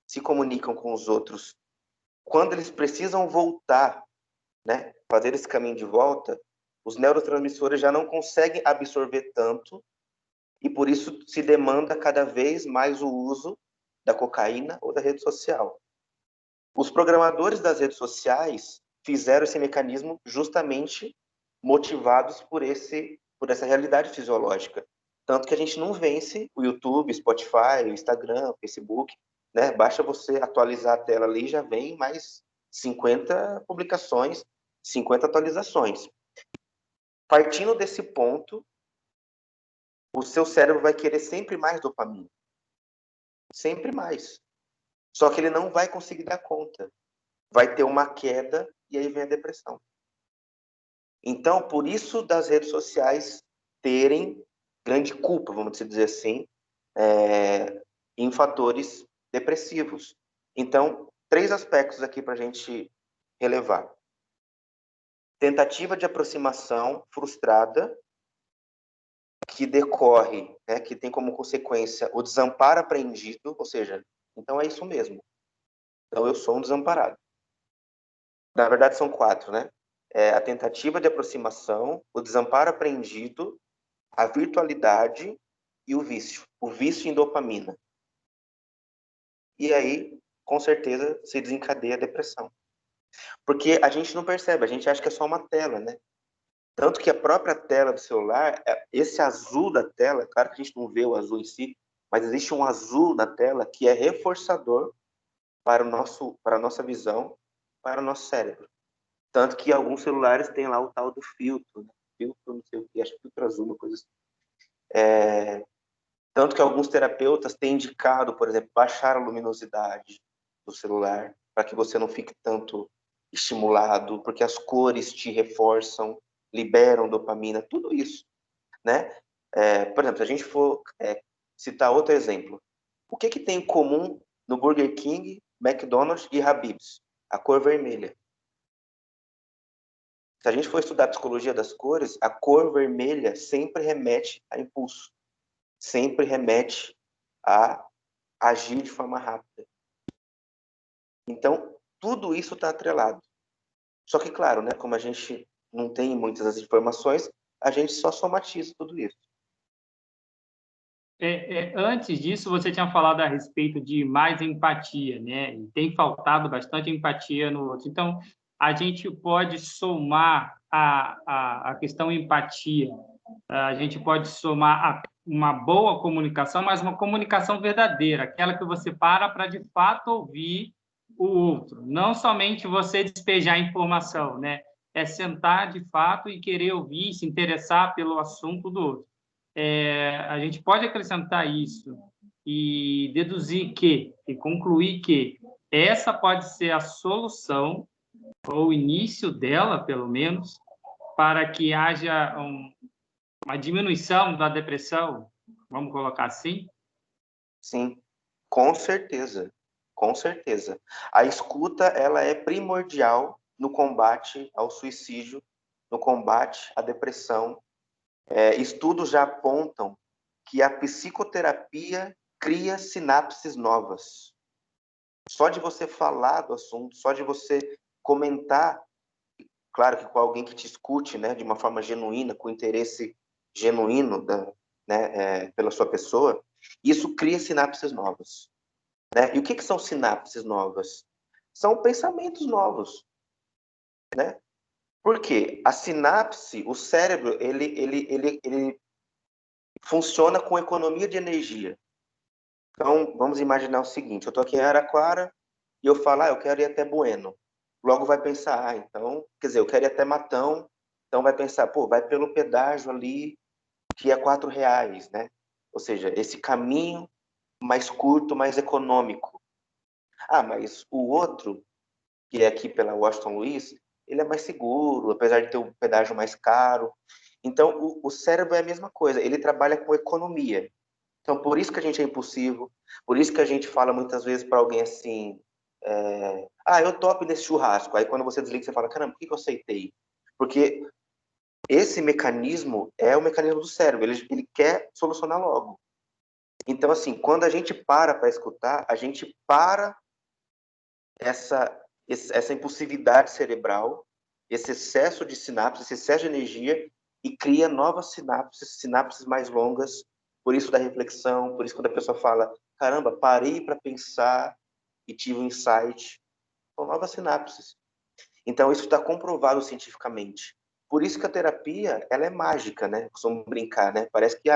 se comunicam com os outros, quando eles precisam voltar, né, fazer esse caminho de volta, os neurotransmissores já não conseguem absorver tanto e por isso se demanda cada vez mais o uso da cocaína ou da rede social. Os programadores das redes sociais fizeram esse mecanismo justamente motivados por essa realidade fisiológica. Tanto que a gente não vence o YouTube, Spotify, o Instagram, o Facebook, né? Basta você atualizar a tela ali, já vem mais 50 publicações, 50 atualizações. Partindo desse ponto, o seu cérebro vai querer sempre mais dopamina. Sempre mais. Só que ele não vai conseguir dar conta. Vai ter uma queda e aí vem a depressão. Então, por isso das redes sociais terem grande culpa, vamos dizer assim, em fatores depressivos. Então, 3 aspectos aqui para a gente relevar. Tentativa de aproximação frustrada, que decorre, né, que tem como consequência o desamparo apreendido, ou seja, então é isso mesmo. Então, eu sou um desamparado. Na verdade, são 4, né? A tentativa de aproximação, o desamparo apreendido, a virtualidade e o vício em dopamina. E aí, com certeza, se desencadeia a depressão. Porque a gente não percebe, a gente acha que é só uma tela, né? Tanto que a própria tela do celular, esse azul da tela, claro que a gente não vê o azul em si, mas existe um azul na tela que é reforçador para a nossa visão, para o nosso cérebro. Tanto que alguns celulares têm lá o tal do filtro, né? Filtro, não sei o que, acho que filtro azul, uma coisa assim. Tanto que alguns terapeutas têm indicado, por exemplo, baixar a luminosidade do celular, para que você não fique tanto estimulado, porque as cores te reforçam, liberam dopamina, tudo isso, né? Por exemplo, se a gente for citar outro exemplo, o que tem em comum no Burger King, McDonald's e Habib's, a cor vermelha. Se a gente for estudar a psicologia das cores, a cor vermelha sempre remete a impulso, sempre remete a agir de forma rápida. Então, tudo isso está atrelado. Só que, claro, né, como a gente não tem muitas das informações, a gente só somatiza tudo isso. Antes disso, você tinha falado a respeito de mais empatia, né? E tem faltado bastante empatia no outro. Então, a gente pode somar a questão empatia, a gente pode somar uma boa comunicação, mas uma comunicação verdadeira, aquela que você para de fato ouvir o outro, não somente você despejar informação, né? É sentar de fato e querer ouvir, se interessar pelo assunto do outro. A gente pode acrescentar isso e deduzir e concluir que essa pode ser a solução, ou o início dela, pelo menos, para que haja uma diminuição da depressão, vamos colocar assim? Sim, com certeza, com certeza. A escuta, ela é primordial no combate ao suicídio, no combate à depressão. Estudos já apontam que a psicoterapia cria sinapses novas. Só de você falar do assunto, só de você comentar, claro que com alguém que te escute, né, de uma forma genuína, com interesse genuíno pela sua pessoa, isso cria sinapses novas. Né? E o que são sinapses novas? São pensamentos novos. Né? Por quê? A sinapse, o cérebro, ele funciona com economia de energia. Então, vamos imaginar o seguinte, eu estou aqui em Araraquara e eu falo, eu quero ir até Bueno. Logo vai pensar, então, quer dizer, eu quero ir até Matão, então vai pensar, vai pelo pedágio ali, que é R$4, né? Ou seja, esse caminho mais curto, mais econômico. Mas o outro, que é aqui pela Washington Luiz, ele é mais seguro, apesar de ter um pedágio mais caro. Então, o cérebro é a mesma coisa, ele trabalha com economia. Então, por isso que a gente é impulsivo, por isso que a gente fala muitas vezes para alguém assim, eu topo nesse churrasco. Aí, quando você desliga, você fala, caramba, por que eu aceitei? Porque esse mecanismo é o mecanismo do cérebro, ele quer solucionar logo. Então, assim, quando a gente para escutar, a gente para essa impulsividade cerebral, esse excesso de sinapses, esse excesso de energia, e cria novas sinapses mais longas. Por isso da reflexão, por isso quando a pessoa fala, caramba, parei para pensar e tive um insight. São novas sinapses. Então, isso está comprovado cientificamente. Por isso que a terapia, ela é mágica, né? Costumamos brincar, né? Parece que,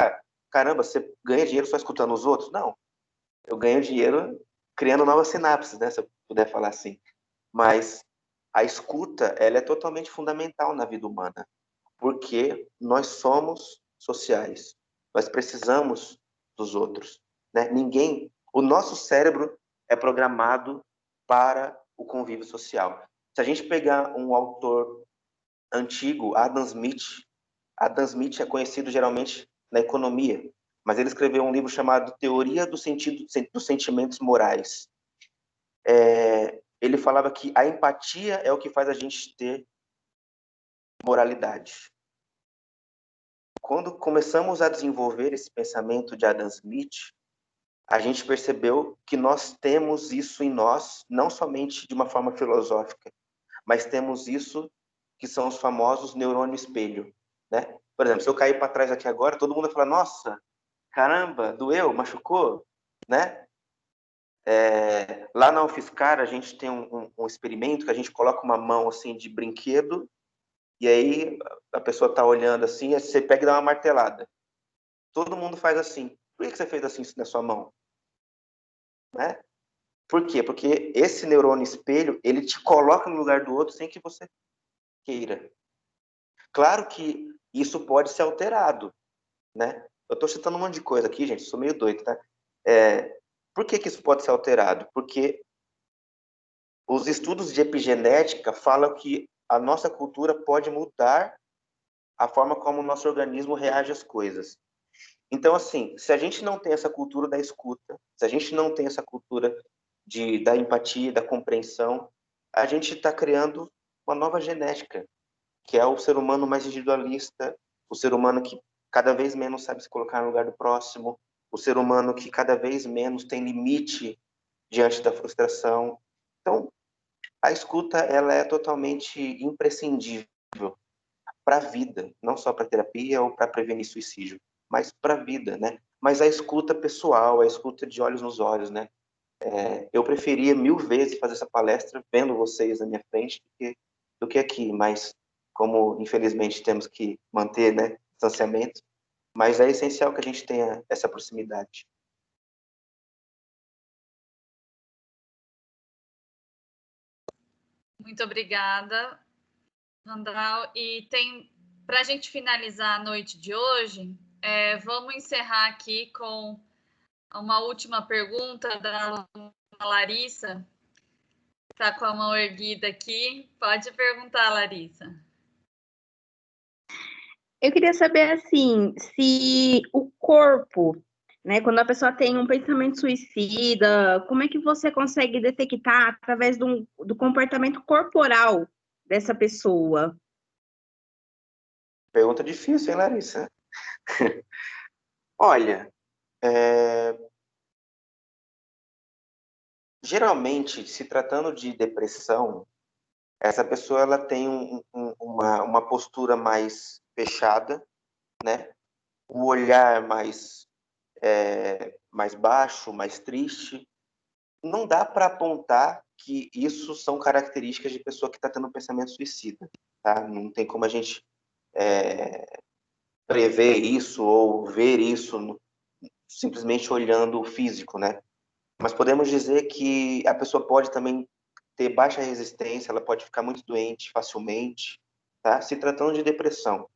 caramba, você ganha dinheiro só escutando os outros? Não. Eu ganho dinheiro criando novas sinapses, né? Se eu puder falar assim. Mas a escuta, ela é totalmente fundamental na vida humana. Porque nós somos sociais. Nós precisamos dos outros. Né? O nosso cérebro é programado para o convívio social. Se a gente pegar um autor antigo, Adam Smith é conhecido geralmente na economia, mas ele escreveu um livro chamado Teoria do Sentido dos Sentimentos Morais. Ele falava que a empatia é o que faz a gente ter moralidade. Quando começamos a desenvolver esse pensamento de Adam Smith, a gente percebeu que nós temos isso em nós, não somente de uma forma filosófica, mas temos isso que são os famosos neurônios espelho, né? Por exemplo, se eu cair para trás aqui agora, todo mundo vai falar, nossa, caramba, doeu, machucou, né? Lá na UFSCar, a gente tem um experimento que a gente coloca uma mão assim de brinquedo e aí a pessoa está olhando assim, aí você pega e dá uma martelada. Todo mundo faz assim. Por que você fez assim na sua mão? Né? Por quê? Porque esse neurônio espelho, ele te coloca no lugar do outro sem que você queira. Claro que isso pode ser alterado, né? Eu estou citando um monte de coisa aqui, gente, sou meio doido, tá? Por que isso pode ser alterado? Porque os estudos de epigenética falam que a nossa cultura pode mudar a forma como o nosso organismo reage às coisas. Então, assim, se a gente não tem essa cultura da escuta, se a gente não tem essa cultura da empatia, da compreensão, a gente está criando uma nova genética, que é o ser humano mais individualista, o ser humano que cada vez menos sabe se colocar no lugar do próximo, o ser humano que cada vez menos tem limite diante da frustração. Então, a escuta ela é totalmente imprescindível para a vida, não só para terapia ou para prevenir suicídio, mas para a vida, né? Mas a escuta pessoal, a escuta de olhos nos olhos, né? Eu preferia 1000 vezes fazer essa palestra vendo vocês na minha frente do que aqui, mas como infelizmente temos que manter, né, distanciamento, mas é essencial que a gente tenha essa proximidade. Muito obrigada, Randall. E para a gente finalizar a noite de hoje, vamos encerrar aqui com uma última pergunta da aluna Larissa. Está com a mão erguida aqui. Pode perguntar, Larissa. Eu queria saber, assim, se o corpo, né, quando a pessoa tem um pensamento suicida, como é que você consegue detectar através do comportamento corporal dessa pessoa? Pergunta difícil, hein, Larissa? Olha, geralmente, se tratando de depressão, essa pessoa ela tem uma postura mais fechada, né? O olhar mais baixo, mais triste. Não dá para apontar que isso são características de pessoa que está tendo um pensamento suicida, tá? Não tem como a gente prever isso ou ver isso simplesmente olhando o físico, né? Mas podemos dizer que a pessoa pode também ter baixa resistência, ela pode ficar muito doente facilmente, tá? Se tratando de depressão.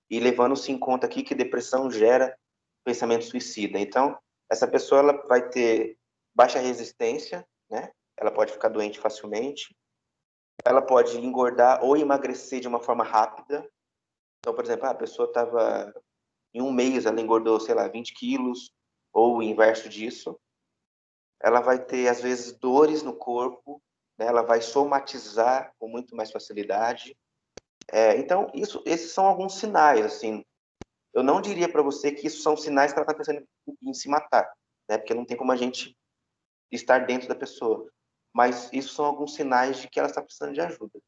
E levando-se em conta aqui que depressão gera pensamento suicida. Então, essa pessoa ela vai ter baixa resistência, né? Ela pode ficar doente facilmente. Ela pode engordar ou emagrecer de uma forma rápida. Então, por exemplo, a pessoa estava em um mês, ela engordou, sei lá, 20 quilos, ou o inverso disso. Ela vai ter, às vezes, dores no corpo, né? Ela vai somatizar com muito mais facilidade. Então, esses são alguns sinais, assim. Eu não diria para você que isso são sinais que ela está pensando em se matar, né? Porque não tem como a gente estar dentro da pessoa. Mas isso são alguns sinais de que ela está precisando de ajuda.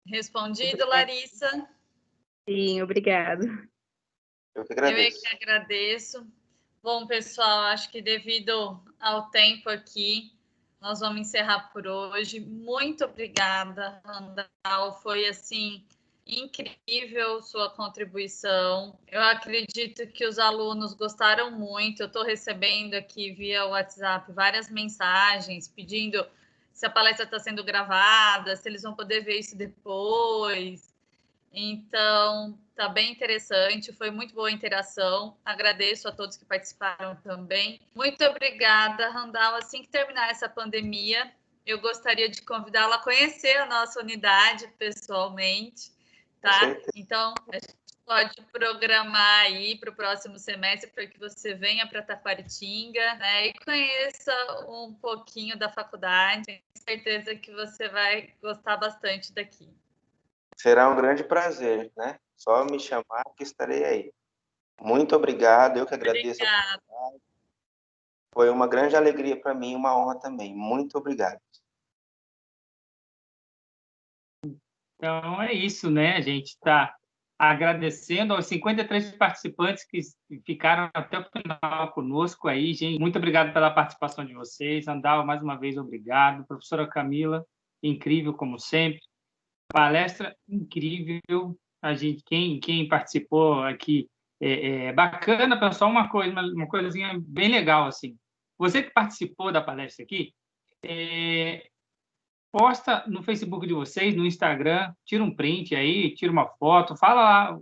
Respondido, Larissa? Sim, obrigada. Eu que Eu é agradeço. que agradeço. Bom, pessoal, acho que devido ao tempo aqui, nós vamos encerrar por hoje. Muito obrigada, Randall. Foi, assim, incrível sua contribuição. Eu acredito que os alunos gostaram muito. Eu estou recebendo aqui via WhatsApp várias mensagens pedindo se a palestra está sendo gravada, se eles vão poder ver isso depois. Então, tá bem interessante, foi muito boa a interação. Agradeço a todos que participaram também. Muito obrigada, Randall. Assim que terminar essa pandemia, eu gostaria de convidá-la a conhecer a nossa unidade pessoalmente, tá? Então, a gente pode programar aí para o próximo semestre para que você venha para Taquaritinga, né, e conheça um pouquinho da faculdade. Tenho certeza que você vai gostar bastante daqui. Será um grande prazer, né? Só me chamar que estarei aí. Muito obrigado, eu que agradeço. Obrigada. Foi uma grande alegria para mim, uma honra também. Muito obrigado. Então, é isso, né? A gente está agradecendo aos 53 participantes que ficaram até o final conosco aí, gente. Muito obrigado pela participação de vocês. Randall, mais uma vez, obrigado. Professora Camila, incrível como sempre. Palestra incrível. A gente, quem participou aqui, bacana, pessoal, uma coisinha bem legal, assim. Você que participou da palestra aqui, posta no Facebook de vocês, no Instagram, tira um print aí, tira uma foto, fala lá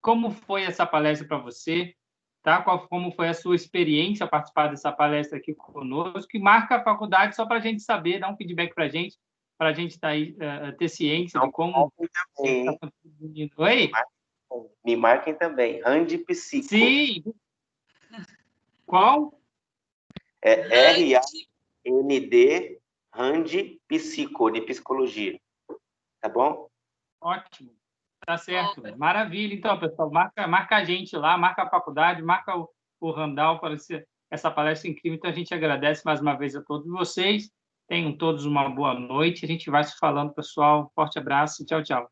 como foi essa palestra para você, tá? Como foi a sua experiência a participar dessa palestra aqui conosco, que marca a faculdade só para a gente saber, dar um feedback para a gente tá aí, ter ciência de como está contribuindo. Oi? Me marquem também, Randi Psico. Sim, Qual? É RAND, RAND Psico, de psicologia. Tá bom? Ótimo. Tá certo. Maravilha. Então, pessoal, marca a gente lá, marca a faculdade, marca o Randall para essa palestra incrível. Então, a gente agradece mais uma vez a todos vocês. Tenham todos uma boa noite. A gente vai se falando, pessoal. Forte abraço. Tchau, tchau.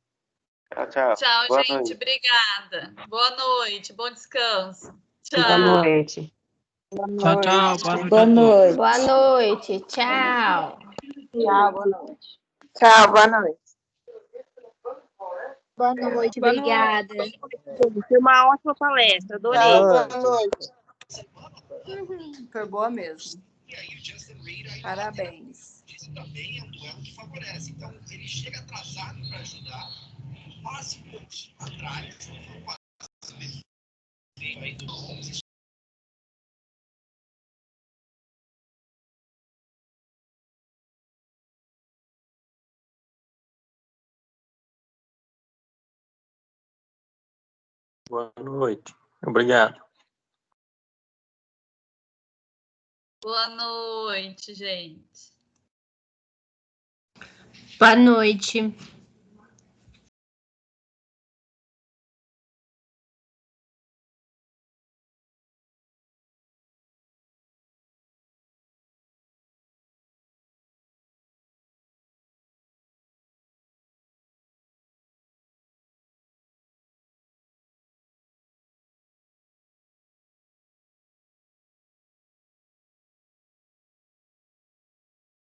Tchau, tchau. Tchau, Boa gente. noite. Obrigada. Boa noite. Bom descanso. Tchau. Boa noite. Tchau, tchau. Boa noite. Boa noite. Boa noite. Tchau. Tchau, boa noite. Tchau, boa noite. Boa noite. Boa Obrigada. noite. Foi uma ótima palestra, adorei. Tchau, boa noite. Foi boa mesmo. Parabéns. Isso também é um duelo que favorece. Então, ele chega atrasado para ajudar, mas um pouquinho atrás, Boa noite. Obrigado. Boa noite, gente. Boa noite.